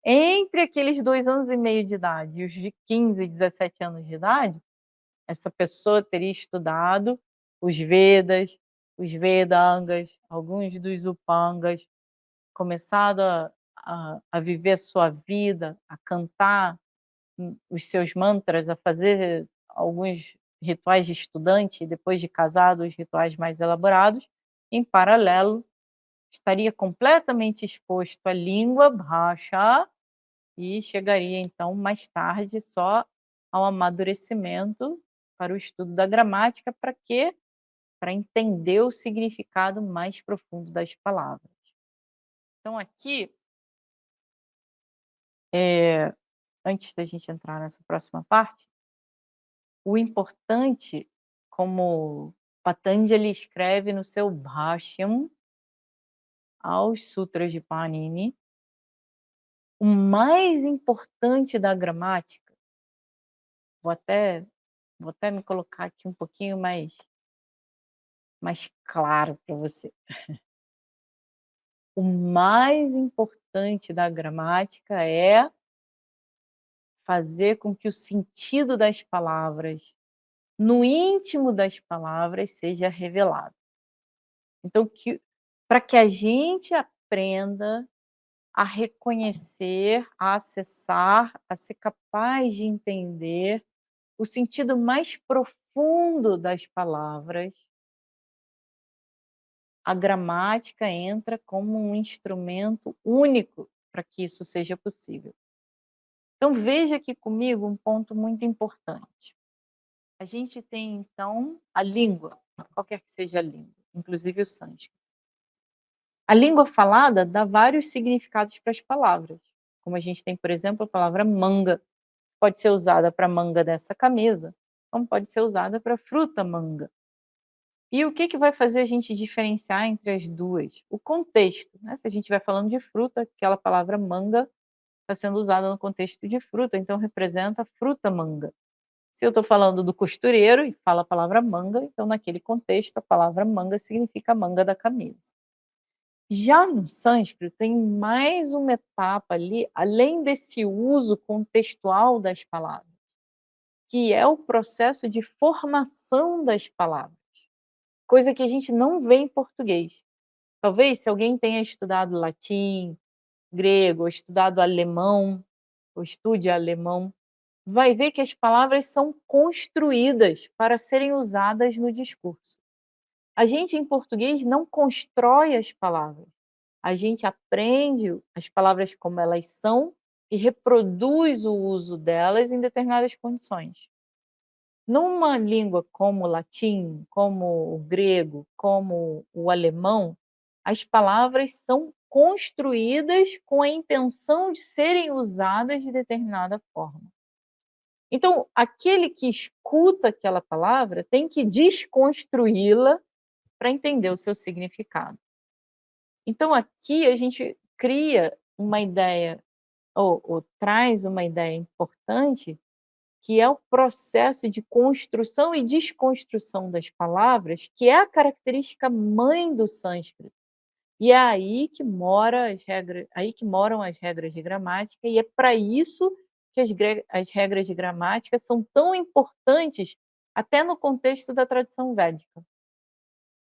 Speaker 1: Entre aqueles 2 anos e meio de idade e os de 15, 17 anos de idade, essa pessoa teria estudado os Vedas, os Vedangas, alguns dos Upangas, começado a viver a sua vida, a cantar os seus mantras, a fazer alguns rituais de estudante, depois de casado, os rituais mais elaborados. Em paralelo, estaria completamente exposto à língua bhasha e chegaria então mais tarde só ao amadurecimento para o estudo da gramática, para quê? Para entender o significado mais profundo das palavras. Então aqui, antes da gente entrar nessa próxima parte, o importante, como Patanjali escreve no seu Bhashyam, aos Sutras de Panini, o mais importante da gramática, vou até vou até me colocar aqui um pouquinho mais claro para você. O mais importante da gramática é fazer com que o sentido das palavras, no íntimo das palavras, seja revelado. Então para que a gente aprenda a reconhecer, a acessar, a ser capaz de entender o sentido mais profundo das palavras, a gramática entra como um instrumento único para que isso seja possível. Então veja aqui comigo um ponto muito importante. A gente tem então a língua, qualquer que seja a língua, inclusive o sânscrito. A língua falada dá vários significados para as palavras, como a gente tem, por exemplo, a palavra manga, pode ser usada para manga dessa camisa, como pode ser usada para fruta manga. E o que vai fazer a gente diferenciar entre as duas? O contexto, né? Se a gente vai falando de fruta, aquela palavra manga está sendo usada no contexto de fruta, então representa a fruta manga. Se eu estou falando do costureiro e fala a palavra manga, então naquele contexto a palavra manga significa manga da camisa. Já no sânscrito tem mais uma etapa ali, além desse uso contextual das palavras, que é o processo de formação das palavras, coisa que a gente não vê em português. Talvez se alguém tenha estudado latim, grego, ou estudado alemão, ou estude alemão, vai ver que as palavras são construídas para serem usadas no discurso. A gente, em português, não constrói as palavras. A gente aprende as palavras como elas são e reproduz o uso delas em determinadas condições. Numa língua como o latim, como o grego, como o alemão, as palavras são construídas com a intenção de serem usadas de determinada forma. Então, aquele que escuta aquela palavra tem que desconstruí-la para entender o seu significado. Então, aqui a gente cria uma ideia, ou traz uma ideia importante, que é o processo de construção e desconstrução das palavras, que é a característica mãe do sânscrito. E é aí que moram as regras de gramática, e é para isso que as regras de gramática são tão importantes até no contexto da tradição védica.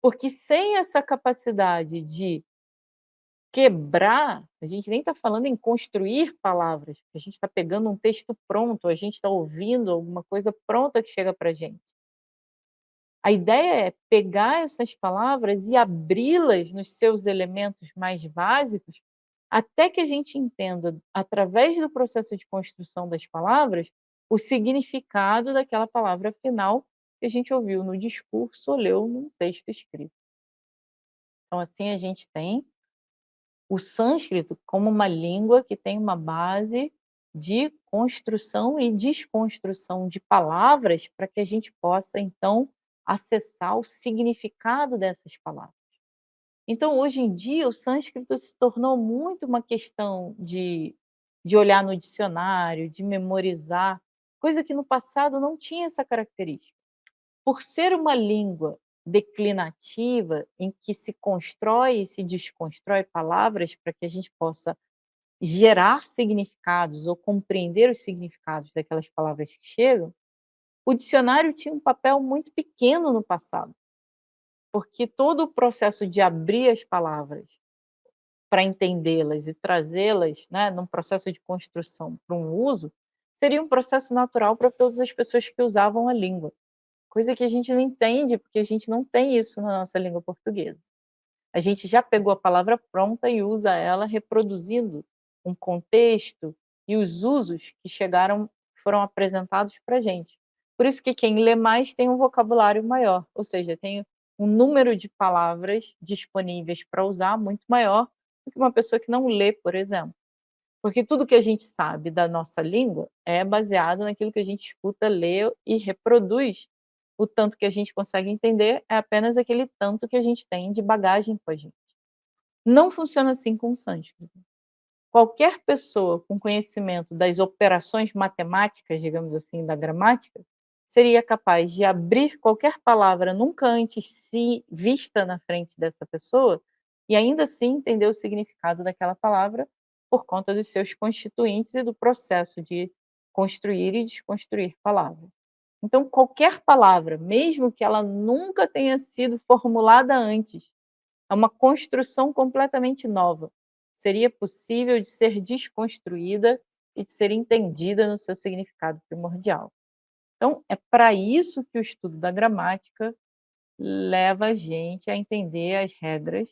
Speaker 1: Porque sem essa capacidade de quebrar, a gente nem está falando em construir palavras, a gente está pegando um texto pronto, a gente está ouvindo alguma coisa pronta que chega para a gente. A ideia é pegar essas palavras e abri-las nos seus elementos mais básicos, até que a gente entenda, através do processo de construção das palavras, o significado daquela palavra final que a gente ouviu no discurso ou leu num texto escrito. Então, assim, a gente tem o sânscrito como uma língua que tem uma base de construção e desconstrução de palavras para que a gente possa, então, acessar o significado dessas palavras. Então, hoje em dia, o sânscrito se tornou muito uma questão de olhar no dicionário, de memorizar, coisa que no passado não tinha essa característica. Por ser uma língua declinativa, em que se constrói e se desconstrói palavras para que a gente possa gerar significados ou compreender os significados daquelas palavras que chegam, o dicionário tinha um papel muito pequeno no passado, porque todo o processo de abrir as palavras para entendê-las e trazê-las, né, num processo de construção para um uso, seria um processo natural para todas as pessoas que usavam a língua. Coisa que a gente não entende, porque a gente não tem isso na nossa língua portuguesa. A gente já pegou a palavra pronta e usa ela reproduzindo um contexto e os usos que foram apresentados para a gente. Por isso que quem lê mais tem um vocabulário maior, ou seja, tem um número de palavras disponíveis para usar muito maior do que uma pessoa que não lê, por exemplo. Porque tudo que a gente sabe da nossa língua é baseado naquilo que a gente escuta, lê e reproduz. O tanto que a gente consegue entender é apenas aquele tanto que a gente tem de bagagem com a gente. Não funciona assim com o sânscrito. Qualquer pessoa com conhecimento das operações matemáticas, digamos assim, da gramática, seria capaz de abrir qualquer palavra nunca antes se vista na frente dessa pessoa e ainda assim entender o significado daquela palavra por conta dos seus constituintes e do processo de construir e desconstruir palavras. Então, qualquer palavra, mesmo que ela nunca tenha sido formulada antes, é uma construção completamente nova. Seria possível de ser desconstruída e de ser entendida no seu significado primordial. Então, é para isso que o estudo da gramática leva a gente a entender as regras,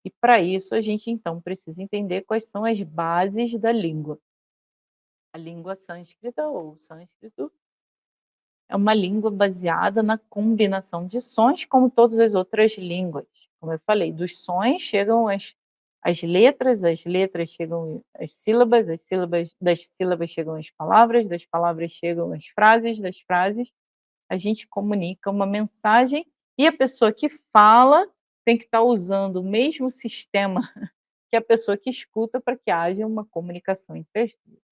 Speaker 1: e para isso a gente então precisa entender quais são as bases da língua. A língua sânscrita ou sânscrito é uma língua baseada na combinação de sons, como todas as outras línguas. Como eu falei, dos sons chegam as letras chegam as sílabas, das sílabas chegam as palavras, das palavras chegam as frases, das frases a gente comunica uma mensagem e a pessoa que fala tem que estar usando o mesmo sistema que a pessoa que escuta para que haja uma comunicação entre as duas.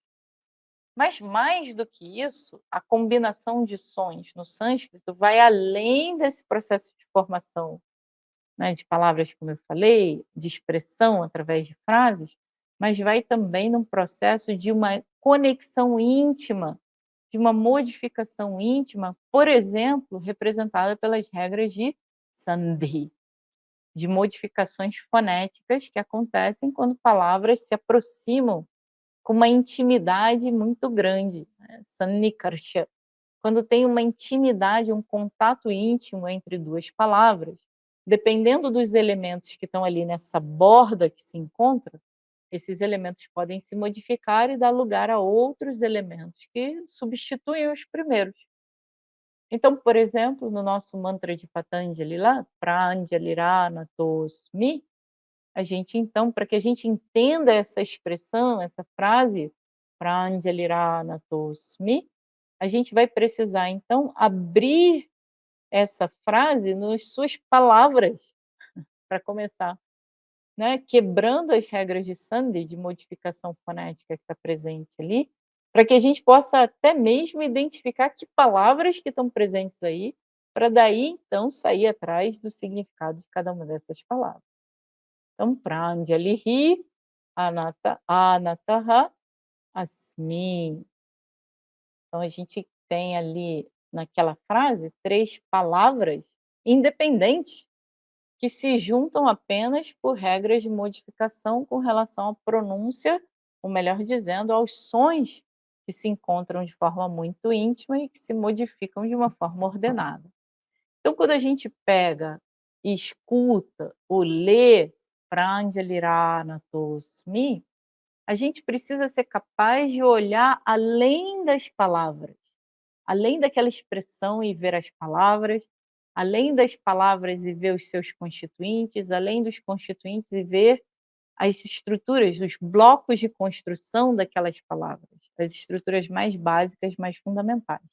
Speaker 1: Mas mais do que isso, a combinação de sons no sânscrito vai além desse processo de formação, né, de palavras, como eu falei, de expressão através de frases, mas vai também num processo de uma conexão íntima, de uma modificação íntima, por exemplo, representada pelas regras de Sandhi, de modificações fonéticas que acontecem quando palavras se aproximam com uma intimidade muito grande, né, Sannikarsha. Quando tem uma intimidade, um contato íntimo entre duas palavras, dependendo dos elementos que estão ali nessa borda que se encontra, esses elementos podem se modificar e dar lugar a outros elementos que substituem os primeiros. Então, por exemplo, no nosso mantra de Patanjali lá, Pranjalirana Tosmi, a gente então, para que a gente entenda essa expressão, essa frase, Pranjalirana Tosmi, a gente vai precisar então abrir essa frase nas suas palavras, para começar, né, quebrando as regras de Sandhi, de modificação fonética que está presente ali, para que a gente possa até mesmo identificar que palavras que estão presentes aí, para daí então sair atrás do significado de cada uma dessas palavras. Então, Pranjalihi, Anataha, Asmi. Então a gente tem ali naquela frase 3 palavras independentes que se juntam apenas por regras de modificação com relação à pronúncia, ou melhor dizendo, aos sons que se encontram de forma muito íntima e que se modificam de uma forma ordenada. Então, quando a gente pega e escuta ou lê Pranjalirana Tosmi, a gente precisa ser capaz de olhar além das palavras, além daquela expressão e ver as palavras, além das palavras e ver os seus constituintes, além dos constituintes e ver as estruturas, os blocos de construção daquelas palavras, as estruturas mais básicas, mais fundamentais.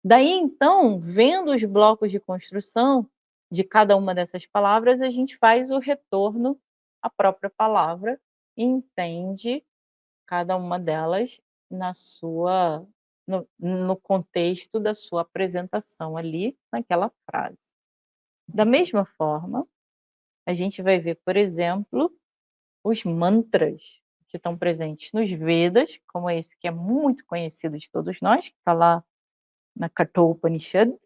Speaker 1: Daí, então, vendo os blocos de construção de cada uma dessas palavras, a gente faz o retorno à própria palavra e entende cada uma delas na sua no contexto da sua apresentação ali, naquela frase. Da mesma forma, a gente vai ver, por exemplo, os mantras que estão presentes nos Vedas, como esse que é muito conhecido de todos nós, que está lá na Kathopanishad,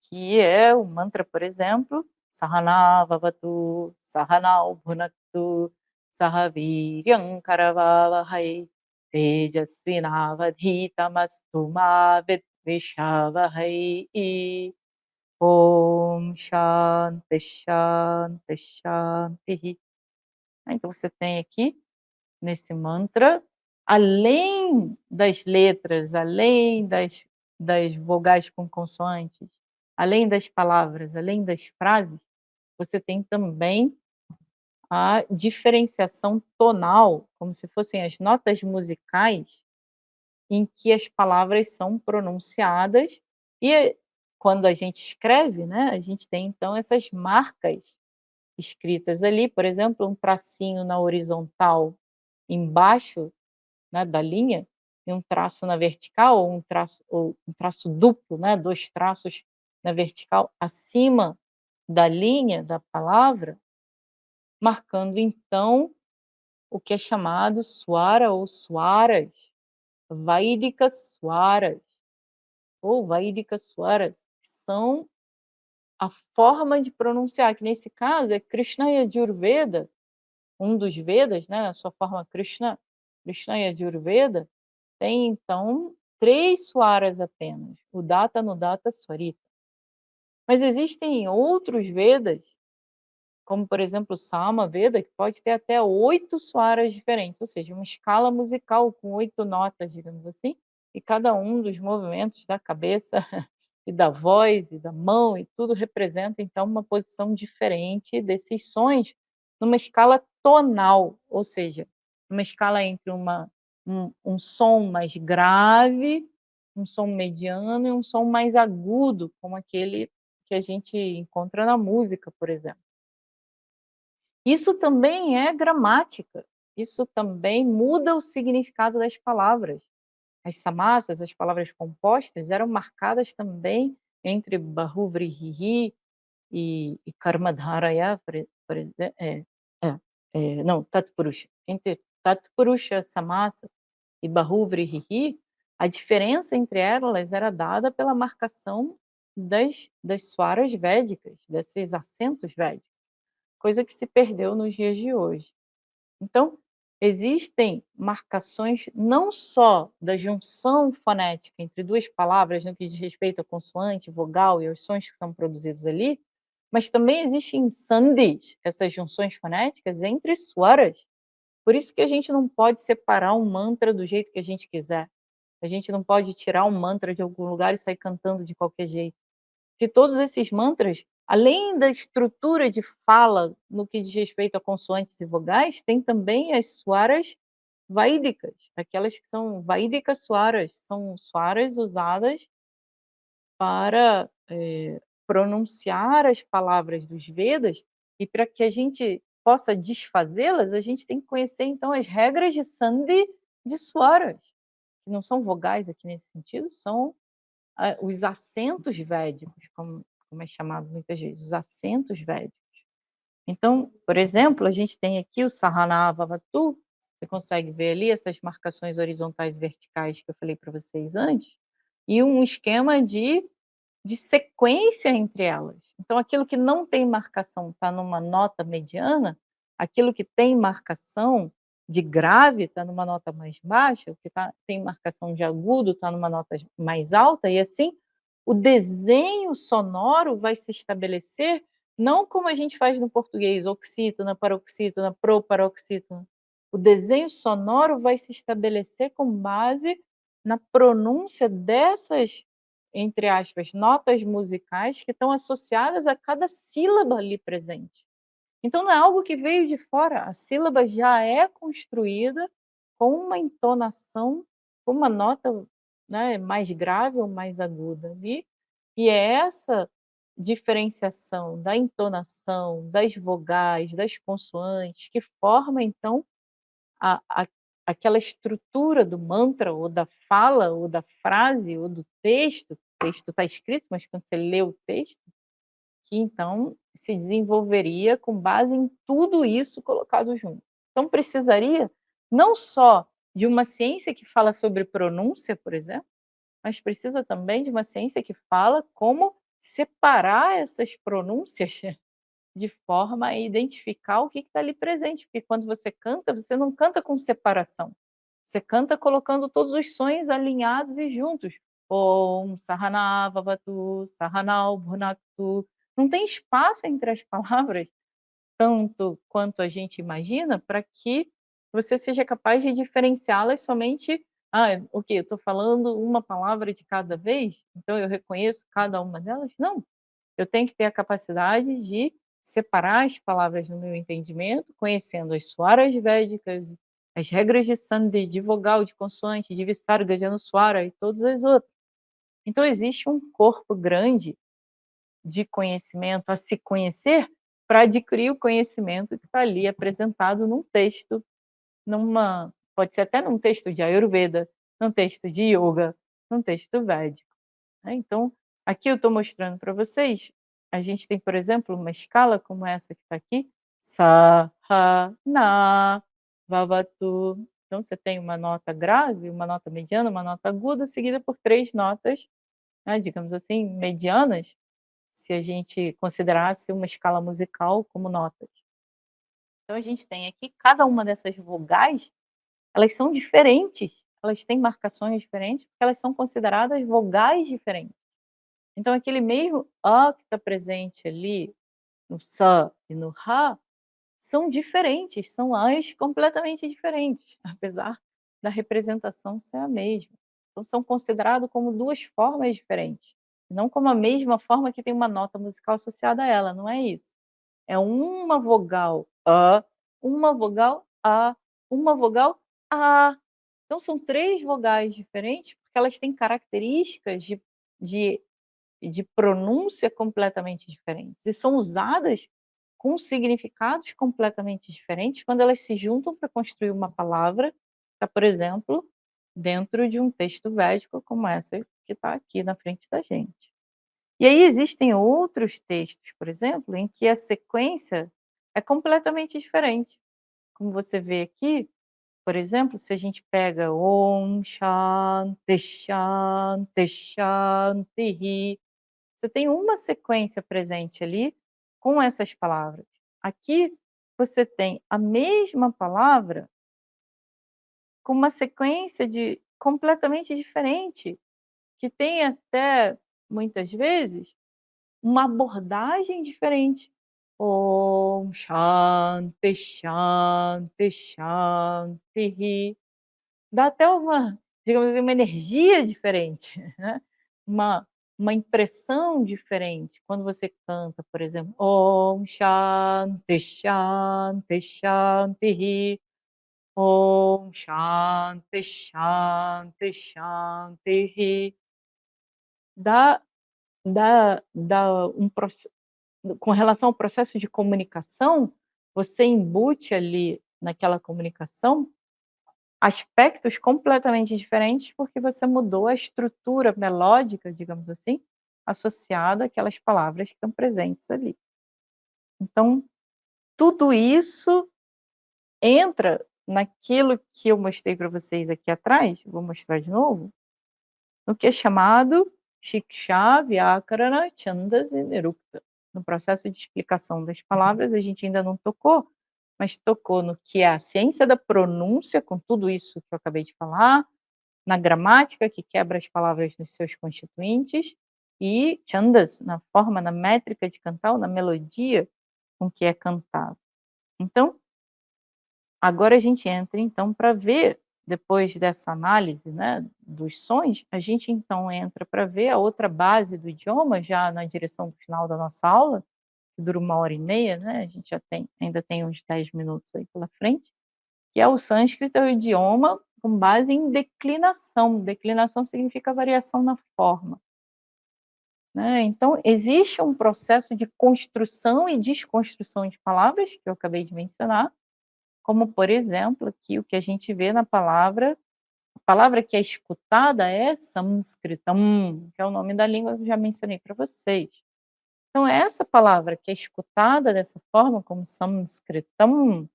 Speaker 1: que é o mantra, por exemplo, Sahana Vavatu, Sahanao Bhunaktu, Sahaviryam Karavavahai, Tejasvinavadhitamastu ma Vidvishavahai. Om Shanti Shanti Shanti. Então você tem aqui nesse mantra, além das letras, além das vogais com consoantes, além das palavras, além das frases, você tem também a diferenciação tonal, como se fossem as notas musicais em que as palavras são pronunciadas e quando a gente escreve, né, a gente tem então essas marcas escritas ali, por exemplo, um tracinho na horizontal embaixo, né, da linha, e um traço na vertical, ou um traço duplo, né, 2 traços na vertical acima da linha da palavra, marcando então o que é chamado swara ou swaras, Vaidika swaras ou Vaidika swaras, que são a forma de pronunciar, que nesse caso é Krishna Yajurveda, um dos Vedas, né, na sua forma Krishna Yajurveda, tem então 3 swaras apenas, o Data, Anudata, Swarita. Mas existem outros Vedas, como por exemplo o Sama Veda, que pode ter até 8 swaras diferentes, ou seja, uma escala musical com 8 notas, digamos assim, e cada um dos movimentos da cabeça e da voz e da mão e tudo representa então uma posição diferente desses sons, numa escala tonal, ou seja, uma escala entre um som mais grave, um som mediano e um som mais agudo, como aquele que a gente encontra na música, por exemplo. Isso também é gramática, isso também muda o significado das palavras. As samassas, as palavras compostas, eram marcadas também entre Bahuvrihi e Karmadharaya, não, Tatpurusha. Entre Tatpurusha Samasa e Bahuvrihi, a diferença entre elas era dada pela marcação das swaras védicas, desses acentos védicos, coisa que se perdeu nos dias de hoje. Então, existem marcações não só da junção fonética entre 2 palavras no que diz respeito à consoante, vogal e aos sons que são produzidos ali, mas também existem sandhis, essas junções fonéticas entre swaras. Por isso que a gente não pode separar um mantra do jeito que a gente quiser. A gente não pode tirar um mantra de algum lugar e sair cantando de qualquer jeito. Que todos esses mantras, além da estrutura de fala no que diz respeito a consoantes e vogais, tem também as swaras vaídicas, aquelas que são vaídicas swaras, são swaras usadas para pronunciar as palavras dos Vedas, e para que a gente possa desfazê-las, a gente tem que conhecer então as regras de Sandhi de swaras, que não são vogais aqui nesse sentido, são os acentos védicos, como é chamado muitas vezes, os acentos védicos. Então, por exemplo, a gente tem aqui o Sahanavavatu, você consegue ver ali essas marcações horizontais e verticais que eu falei para vocês antes, e um esquema de sequência entre elas. Então, aquilo que não tem marcação está numa nota mediana, aquilo que tem marcação de grave está numa nota mais baixa, o que tem marcação de agudo está numa nota mais alta, e assim o desenho sonoro vai se estabelecer, não como a gente faz no português, oxítona, paroxítona, proparoxítona. O desenho sonoro vai se estabelecer com base na pronúncia dessas, entre aspas, notas musicais que estão associadas a cada sílaba ali presente. Então não é algo que veio de fora, a sílaba já é construída com uma entonação, com uma nota, né, mais grave ou mais aguda ali, e é essa diferenciação da entonação, das vogais, das consoantes, que forma então a a aquela estrutura do mantra, ou da fala, ou da frase, ou do texto. O texto está escrito, mas quando você lê o texto, que então se desenvolveria com base em tudo isso colocado junto. Então precisaria não só de uma ciência que fala sobre pronúncia, por exemplo, mas precisa também de uma ciência que fala como separar essas pronúncias de forma a identificar o que está ali presente, porque quando você canta, você não canta com separação, você canta colocando todos os sons alinhados e juntos. Om Sahana Vavatu, Sahanao Bhunaktu. Não tem espaço entre as palavras, tanto quanto a gente imagina, para que você seja capaz de diferenciá-las somente. Ah, ok, eu estou falando uma palavra de cada vez, então eu reconheço cada uma delas? Não, eu tenho que ter a capacidade de separar as palavras no meu entendimento, conhecendo as swaras védicas, as regras de sandhi, de vogal, de consoante, de visarga, de anuswara e todas as outras. Então existe um corpo grande de conhecimento a se conhecer, para adquirir o conhecimento que está ali apresentado num texto, pode ser até num texto de Ayurveda, num texto de Yoga, num texto védico, né. Então, aqui eu estou mostrando para vocês, a gente tem, por exemplo, uma escala como essa que está aqui, Sa, Ha, Na, Vavatu. Então você tem uma nota grave, uma nota mediana, uma nota aguda, seguida por 3 notas, né, digamos assim, medianas, se a gente considerasse uma escala musical como notas. Então a gente tem aqui cada uma dessas vogais, elas são diferentes, elas têm marcações diferentes, porque elas são consideradas vogais diferentes. Então aquele mesmo "a" que está presente ali no "sa" e no "ra", são diferentes, são "ás" completamente diferentes, apesar da representação ser a mesma. Então são considerados como 2 formas diferentes, não como a mesma forma que tem uma nota musical associada a ela, não é isso. É uma vogal "a", uma vogal "a", uma vogal "a". Então são 3 vogais diferentes, porque elas têm características de de pronúncia completamente diferentes e são usadas com significados completamente diferentes quando elas se juntam para construir uma palavra, tá, por exemplo, dentro de um texto védico como essa que está aqui na frente da gente. E aí existem outros textos, por exemplo, em que a sequência é completamente diferente. Como você vê aqui, por exemplo, se a gente pega Om Shanti Shanti Shantihi, você tem uma sequência presente ali com essas palavras. Aqui você tem a mesma palavra com uma sequência de completamente diferente, que tem até, muitas vezes, uma abordagem diferente. Om Shanti Shanti Shantihi. Dá até uma, digamos assim, uma energia diferente, né, uma uma impressão diferente quando você canta, por exemplo, Om Shanti Shanti Shantihi, Om Shanti Shanti Shantihi. Dá dá um proce com relação ao processo de comunicação, você embute ali naquela comunicação aspectos completamente diferentes, porque você mudou a estrutura melódica, digamos assim, associada àquelas palavras que estão presentes ali. Então, tudo isso entra naquilo que eu mostrei para vocês aqui atrás, vou mostrar de novo, no que é chamado Shiksha, Vyakarana, Chandas e Nirukta. No processo de explicação das palavras, a gente ainda não tocou, mas tocou no que é a ciência da pronúncia, com tudo isso que eu acabei de falar, na gramática, que quebra as palavras nos seus constituintes, e chandas, na forma, na métrica de cantar, ou na melodia com que é cantado. Então, agora a gente entra então para ver, depois dessa análise, né, dos sons, a gente então entra para ver a outra base do idioma, já na direção do final da nossa aula, que dura 1h30, né, a gente já ainda tem uns 10 minutos aí pela frente, que é o sânscrito, é o idioma com base em declinação. Declinação significa variação na forma, né. Então existe um processo de construção e desconstrução de palavras, que eu acabei de mencionar, como, por exemplo, aqui o que a gente vê na palavra, a palavra que é escutada é samskritam, que é o nome da língua que eu já mencionei para vocês. Então essa palavra que é escutada dessa forma, como samskritam,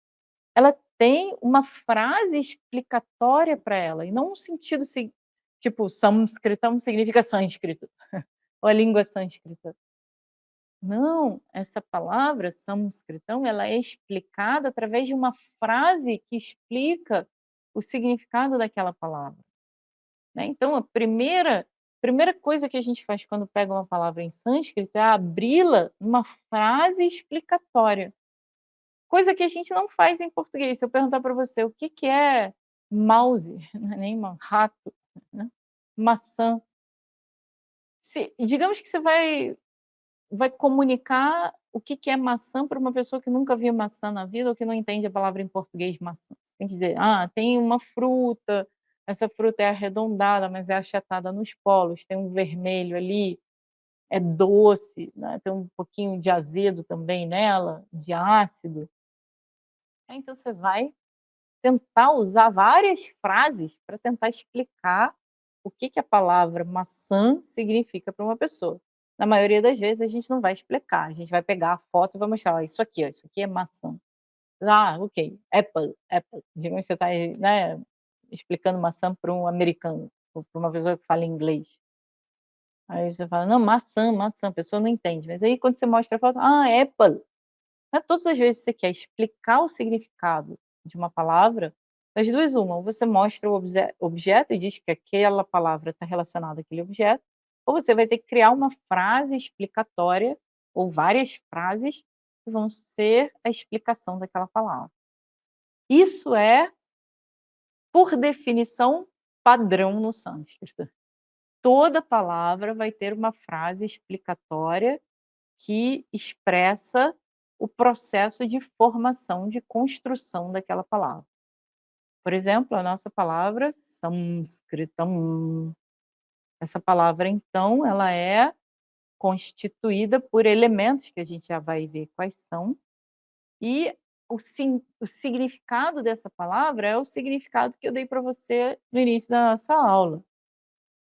Speaker 1: ela tem uma frase explicatória para ela, e não um sentido tipo samskritam significa sânscrito, ou a língua sânscrita. Não, essa palavra samskritam, ela é explicada através de uma frase que explica o significado daquela palavra, né. Então a primeira coisa que a gente faz quando pega uma palavra em sânscrito é abri-la numa frase explicatória, coisa que a gente não faz em português. Se eu perguntar para você: "O que que é mouse?", não é nem rato, né, maçã. Se digamos que você vai comunicar o que que é maçã para uma pessoa que nunca viu maçã na vida ou que não entende a palavra em português maçã. Você tem que dizer: "Ah, tem uma fruta, essa fruta é arredondada, mas é achatada nos polos, tem um vermelho ali". é doce, né, tem um pouquinho de azedo também nela, de ácido. Então você vai tentar usar várias frases para tentar explicar o que que a palavra maçã significa para uma pessoa. Na maioria das vezes a gente não vai explicar, a gente vai pegar a foto e vai mostrar: "Ó, isso aqui, ó, isso aqui é maçã". "Ah, ok, apple, apple". Digamos que você está, né, explicando maçã para um americano, ou para uma pessoa que fala inglês. Aí você fala: "Não, maçã, maçã", a pessoa não entende, mas aí quando você mostra a foto: "Ah, apple". Né, todas as vezes que você quer explicar o significado de uma palavra, das 2 uma, ou você mostra o objeto e diz que aquela palavra está relacionada àquele objeto, ou você vai ter que criar uma frase explicatória, ou várias frases, que vão ser a explicação daquela palavra. Isso é, por definição, padrão no sânscrito. Toda palavra vai ter uma frase explicatória que expressa o processo de formação, de construção daquela palavra. Por exemplo, a nossa palavra samskritam. Essa palavra, então, ela é constituída por elementos que a gente já vai ver quais são, e o significado dessa palavra é o significado que eu dei para você no início da nossa aula.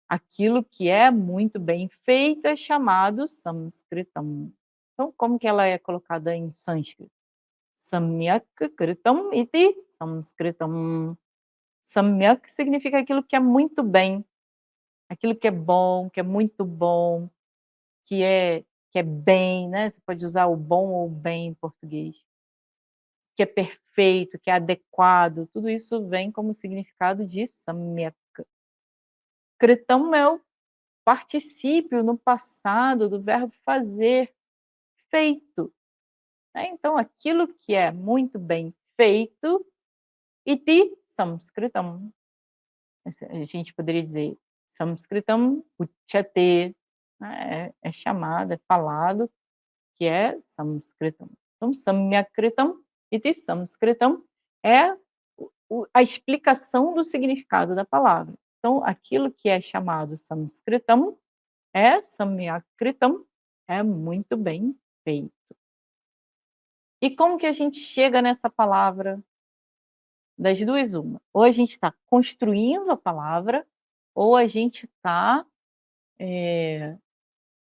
Speaker 1: Aquilo que é muito bem feito é chamado samskritam. Então, como que ela é colocada em sânscrito? Samyak kritam iti samskritam. Samyak significa aquilo que é muito bem, aquilo que é bom, que é muito bom, que é que é bem, né, você pode usar o bom ou o bem em português. Que é perfeito, que é adequado, tudo isso vem como significado de samyak. Kritam é o particípio no passado do verbo fazer, feito, né, então aquilo que é muito bem feito, iti samskritam. A gente poderia dizer samskritam uchyate, né, é chamado, é falado, que é samskritam. Então samyakkritam iti samskritam é a explicação do significado da palavra. Então aquilo que é chamado samskritam é samyakkritam, é muito bem feito. E como que a gente chega nessa palavra? Das 2 uma, ou a gente está construindo a palavra, ou a gente está,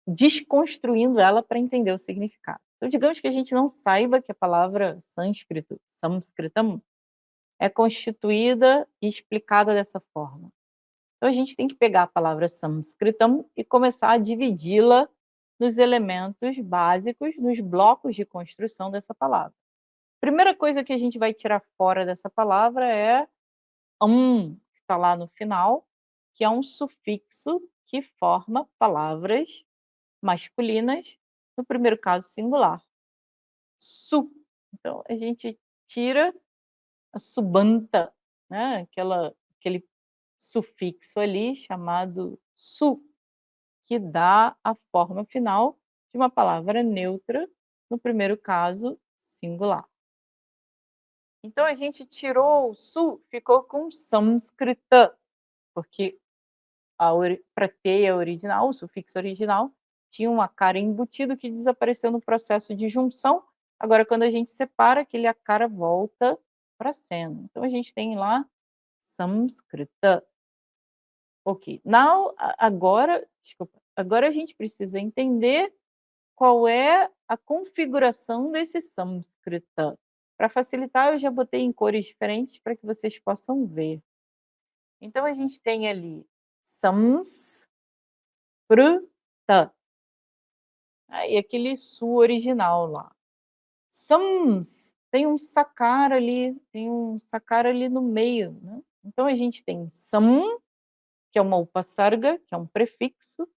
Speaker 1: desconstruindo ela para entender o significado. Então digamos que a gente não saiba que a palavra sânscrito, samskritam, é constituída e explicada dessa forma. Então a gente tem que pegar a palavra samskritam e começar a dividi-la nos elementos básicos, nos blocos de construção dessa palavra. Primeira coisa que a gente vai tirar fora dessa palavra é que está lá no final, que é um sufixo que forma palavras masculinas, no primeiro caso singular. Su. Então a gente tira a subanta, né, aquele sufixo ali chamado su, que dá a forma final de uma palavra neutra, no primeiro caso singular. Então a gente tirou o su, ficou com samskrita, porque para ter a original, o sufixo original, tinha um acara embutido que desapareceu no processo de junção. Agora, quando a gente separa, aquele acara volta para a cena. Então a gente tem lá samskrita. Ok. Now, agora, desculpa, agora a gente precisa entender qual é a configuração desse samskrita. Para facilitar, eu já botei em cores diferentes para que vocês possam ver. Então a gente tem ali sams, e aquele su original lá. Sams, tem um sacar ali no meio, né. Então a gente tem sam, que é uma upasarga, que é um prefixo,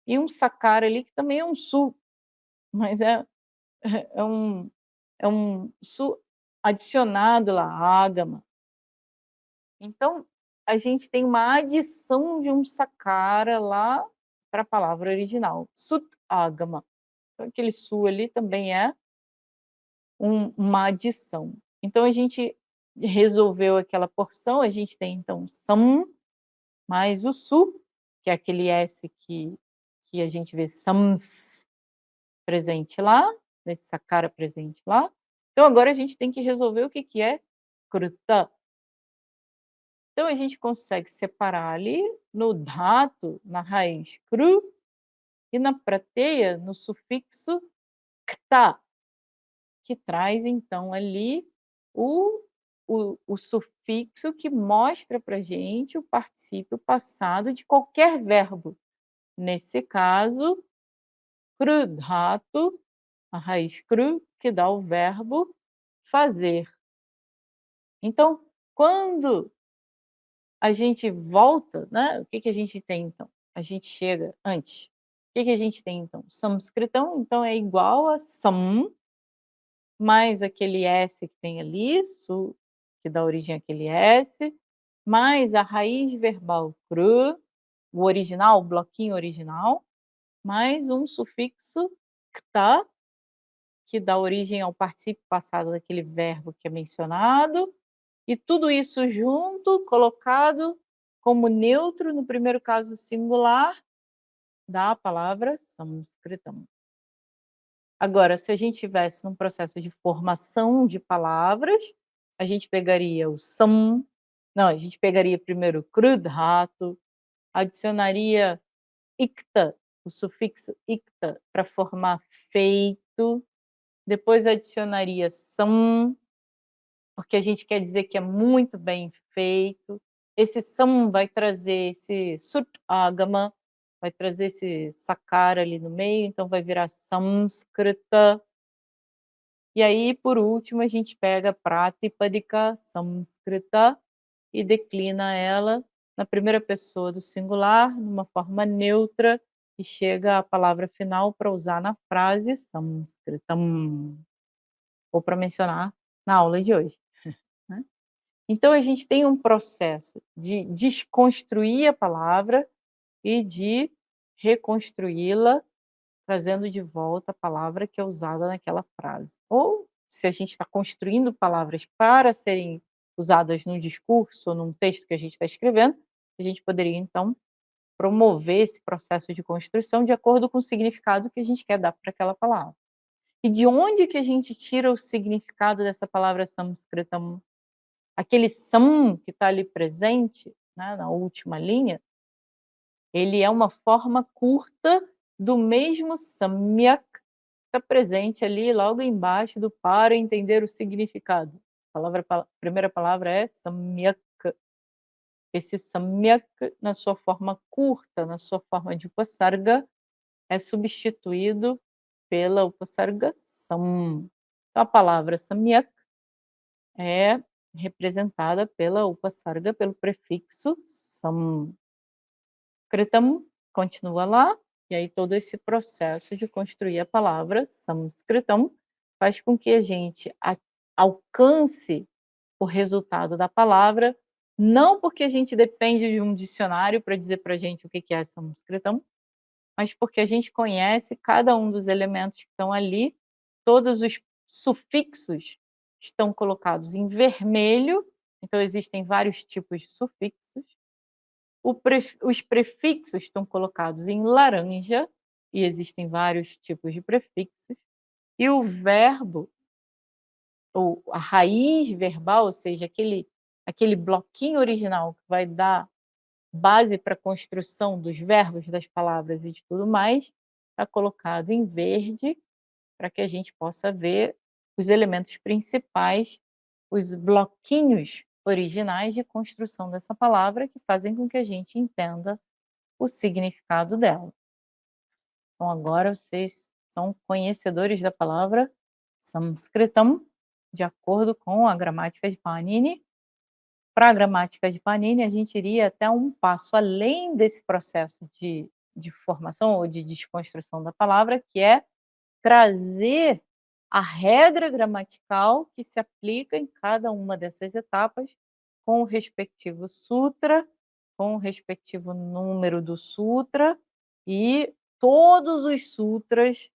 Speaker 1: e um sacar ali que também é um su, mas é um su adicionado lá, ágama. Então, a gente tem uma adição de um sacara lá para a palavra original, sut agama. Então aquele su ali também é uma adição. Então a gente resolveu aquela porção, a gente tem então sam mais o su, que é aquele S que a gente vê sams presente lá, esse sakara presente lá. Então agora a gente tem que resolver o que que é kruta. Então a gente consegue separar ali no dhatu, na raiz cru, e na prateia, no sufixo kta, que traz então ali o, o sufixo que mostra para gente o particípio passado de qualquer verbo. Nesse caso, krudhatu, a raiz cru, que dá o verbo fazer. Então, quando a gente volta, né, o que que a gente tem então? A gente chega antes. O que que a gente tem então? Sânscritão, então é igual a sam, mais aquele S que tem ali, su, que dá origem àquele S, mais a raiz verbal cru, o original, o bloquinho original, mais um sufixo kta, que dá origem ao particípio passado daquele verbo que é mencionado, e tudo isso junto, colocado como neutro no primeiro caso singular da palavra samskritam. Agora, se a gente tivesse num processo de formação de palavras, a gente pegaria o sam, não, a gente pegaria primeiro o krudhatu, adicionaria ikta, o sufixo ikta, para formar feito, depois adicionaria sam, porque a gente quer dizer que é muito bem feito. Esse sam vai trazer esse sut agama, vai trazer esse sakara ali no meio, então vai virar samskrita. E aí, por último, a gente pega Pratipadika Samskrita e declina ela na primeira pessoa do singular, numa forma neutra, e chega à palavra final para usar na frase Samskritam, ou para mencionar na aula de hoje, né. Então a gente tem um processo de desconstruir a palavra e de reconstruí-la, trazendo de volta a palavra que é usada naquela frase. Ou, se a gente está construindo palavras para serem usadas num discurso ou num texto que a gente está escrevendo, a gente poderia, então, promover esse processo de construção de acordo com o significado que a gente quer dar para aquela palavra. E de onde que a gente tira o significado dessa palavra samskritam? Aquele sam que está ali presente, né, na última linha, ele é uma forma curta do mesmo samyak que está presente ali logo embaixo do para entender o significado. Primeira palavra é samyak. Esse samyak, na sua forma curta, na sua forma de upasarga, é substituído pela upasarga sam. Então, a palavra samyak é representada pela upasarga, pelo prefixo sam. Kritam continua lá, e aí todo esse processo de construir a palavra samskritam faz com que a gente alcance o resultado da palavra, não porque a gente depende de um dicionário para dizer para a gente o que que é samskritam, mas porque a gente conhece cada um dos elementos que estão ali, todos os sufixos estão colocados em vermelho, então existem vários tipos de sufixos. Os prefixos estão colocados em laranja, e existem vários tipos de prefixos, e o verbo, ou a raiz verbal, ou seja, aquele bloquinho original que vai dar base para a construção dos verbos, das palavras e de tudo mais, está colocado em verde, para que a gente possa ver os elementos principais, os bloquinhos originais de construção dessa palavra, que fazem com que a gente entenda o significado dela. Então agora vocês são conhecedores da palavra samskritam, de acordo com a gramática de Panini. Para a gramática de Panini, a gente iria até um passo além desse processo de formação ou de desconstrução da palavra, que é trazer a regra gramatical que se aplica em cada uma dessas etapas, com o respectivo sutra, com o respectivo número do sutra e todos os sutras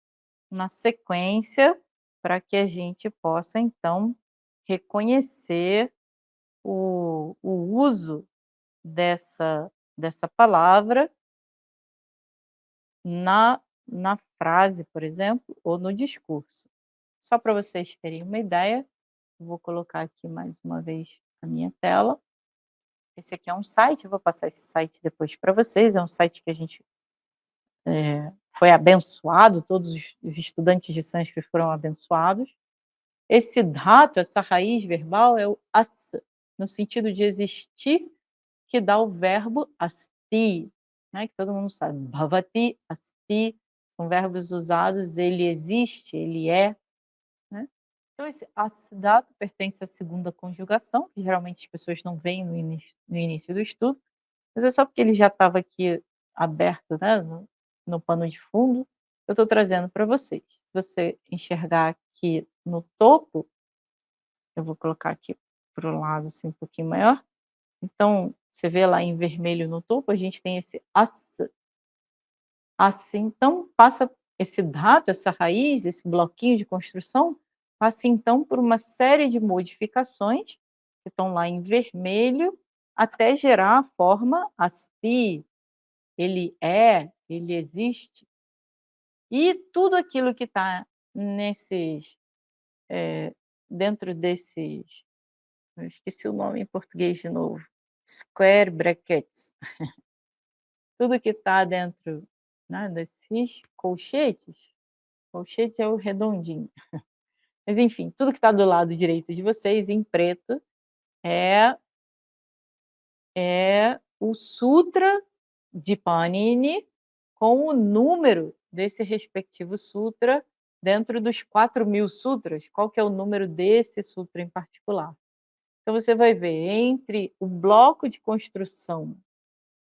Speaker 1: na sequência, para que a gente possa, então, reconhecer o uso, dessa, dessa palavra na frase, por exemplo, ou no discurso. Só para vocês terem uma ideia, eu vou colocar aqui mais uma vez a minha tela. Esse aqui é um site, eu vou passar esse site depois para vocês, é um site que a gente foi abençoado, todos os estudantes de sânscrito foram abençoados. Esse dhatu, essa raiz verbal, é o as, no sentido de existir, que dá o verbo asti, né, que todo mundo sabe. Bhavati, asti, são verbos usados, ele existe, ele é, né. Então esse asdhatu pertence à segunda conjugação, que geralmente as pessoas não veem no início do estudo, mas é só porque ele já estava aqui aberto, né, no pano de fundo, eu estou trazendo para vocês. Se você enxergar aqui no topo, eu vou colocar aqui para o lado, assim, um pouquinho maior. Então, você vê lá em vermelho no topo, a gente tem esse assim, então passa esse dato, essa raiz, esse bloquinho de construção, passa então por uma série de modificações, que estão lá em vermelho, até gerar a forma asti, ele é, ele existe. E tudo aquilo que está nesses, dentro desses, eu esqueci o nome em português de novo, square brackets, tudo que está dentro, né, desses colchetes, colchete é o redondinho, mas enfim, tudo que está do lado direito de vocês, em preto, é o Sutra de Panini, com o número desse respectivo sutra dentro dos 4.000 sutras, qual que é o número desse sutra em particular. Então você vai ver entre o bloco de construção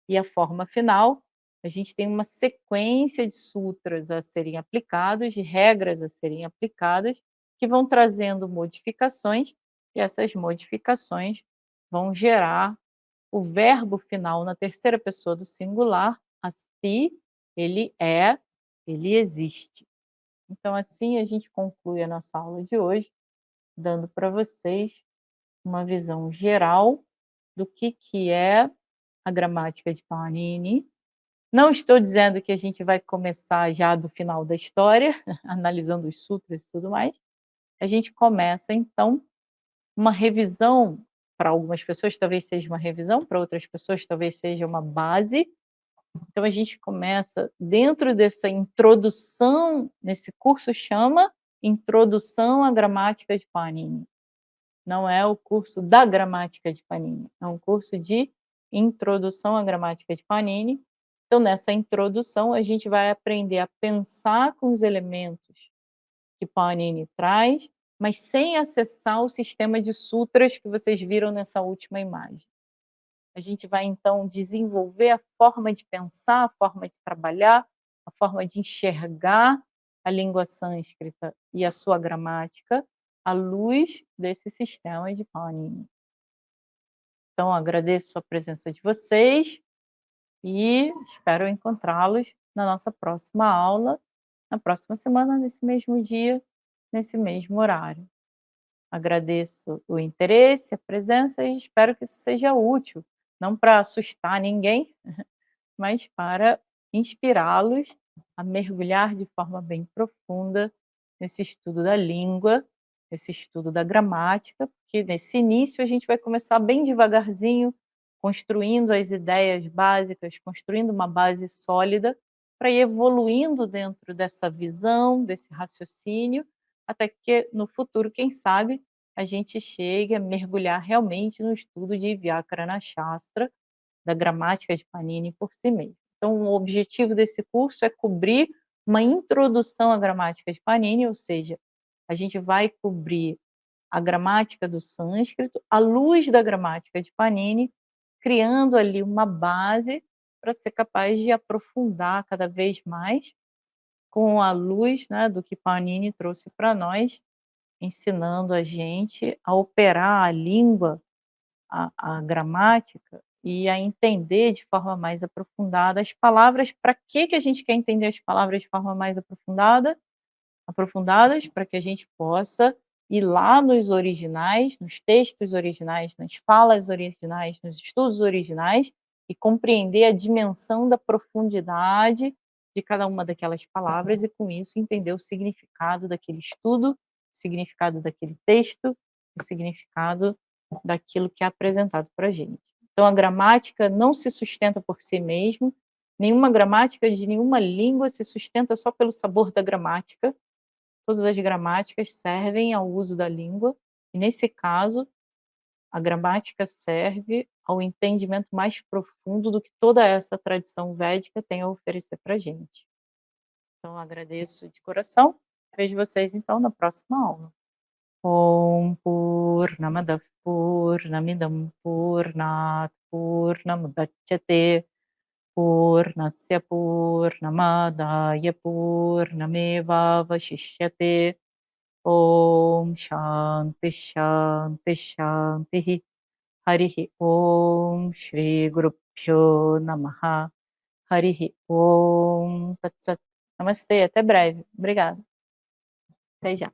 Speaker 1: e a forma final, a gente tem uma sequência de sutras a serem aplicados, de regras a serem aplicadas, que vão trazendo modificações, e essas modificações vão gerar o verbo final na terceira pessoa do singular, asti, ele é, ele existe. Então, assim a gente conclui a nossa aula de hoje, dando para vocês uma visão geral do que é a gramática de Paganini. Não estou dizendo que a gente vai começar já do final da história, analisando os sutras e tudo mais. A gente começa, então, uma revisão. Para algumas pessoas talvez seja uma revisão, para outras pessoas talvez seja uma base. Então a gente começa dentro dessa introdução, nesse curso chama Introdução à Gramática de Panini. Não é o curso da gramática de Panini, é um curso de introdução à gramática de Panini. Então nessa introdução a gente vai aprender a pensar com os elementos que Panini traz, mas sem acessar o sistema de sutras que vocês viram nessa última imagem. A gente vai então desenvolver a forma de pensar, a forma de trabalhar, a forma de enxergar a língua sânscrita e a sua gramática à luz desse sistema de Panini. Então agradeço a presença de vocês e espero encontrá-los na nossa próxima aula, na próxima semana, nesse mesmo dia, nesse mesmo horário. Agradeço o interesse, a presença e espero que isso seja útil, não para assustar ninguém, mas para inspirá-los a mergulhar de forma bem profunda nesse estudo da língua, nesse estudo da gramática, porque nesse início a gente vai começar bem devagarzinho, construindo as ideias básicas, construindo uma base sólida, para ir evoluindo dentro dessa visão, desse raciocínio, até que no futuro, quem sabe, a gente chegue a mergulhar realmente no estudo de Vyakarana Shastra, da gramática de Panini por si mesmo. Então, o objetivo desse curso é cobrir uma introdução à gramática de Panini, ou seja, a gente vai cobrir a gramática do sânscrito à luz da gramática de Panini, criando ali uma base para ser capaz de aprofundar cada vez mais com a luz, né, do que Panini trouxe para nós, ensinando a gente a operar a língua, a gramática e a entender de forma mais aprofundada as palavras. Para que a gente quer entender as palavras de forma mais aprofundadas? Para que a gente possa ir lá nos originais, nos textos originais, nas falas originais, nos estudos originais e compreender a dimensão da profundidade de cada uma daquelas palavras e, com isso, entender o significado daquele estudo, o significado daquele texto, o significado daquilo que é apresentado para a gente. Então, a gramática não se sustenta por si mesmo, nenhuma gramática de nenhuma língua se sustenta só pelo sabor da gramática. Todas as gramáticas servem ao uso da língua, e nesse caso, a gramática serve ao entendimento mais profundo do que toda essa tradição védica tem a oferecer para a gente. Então, agradeço de coração. Vejo vocês, então, na próxima aula. Om Purnamadav Purnamidam Purnat Purnamudachyate Purnasya Purnamadaya Purnamevavashishyate Om Shanti Shanti Shanti Harihi Om Shri Guru Pyo Namaha Harihi Om Tat Sat. Namastê, até breve. Obrigada. Até já.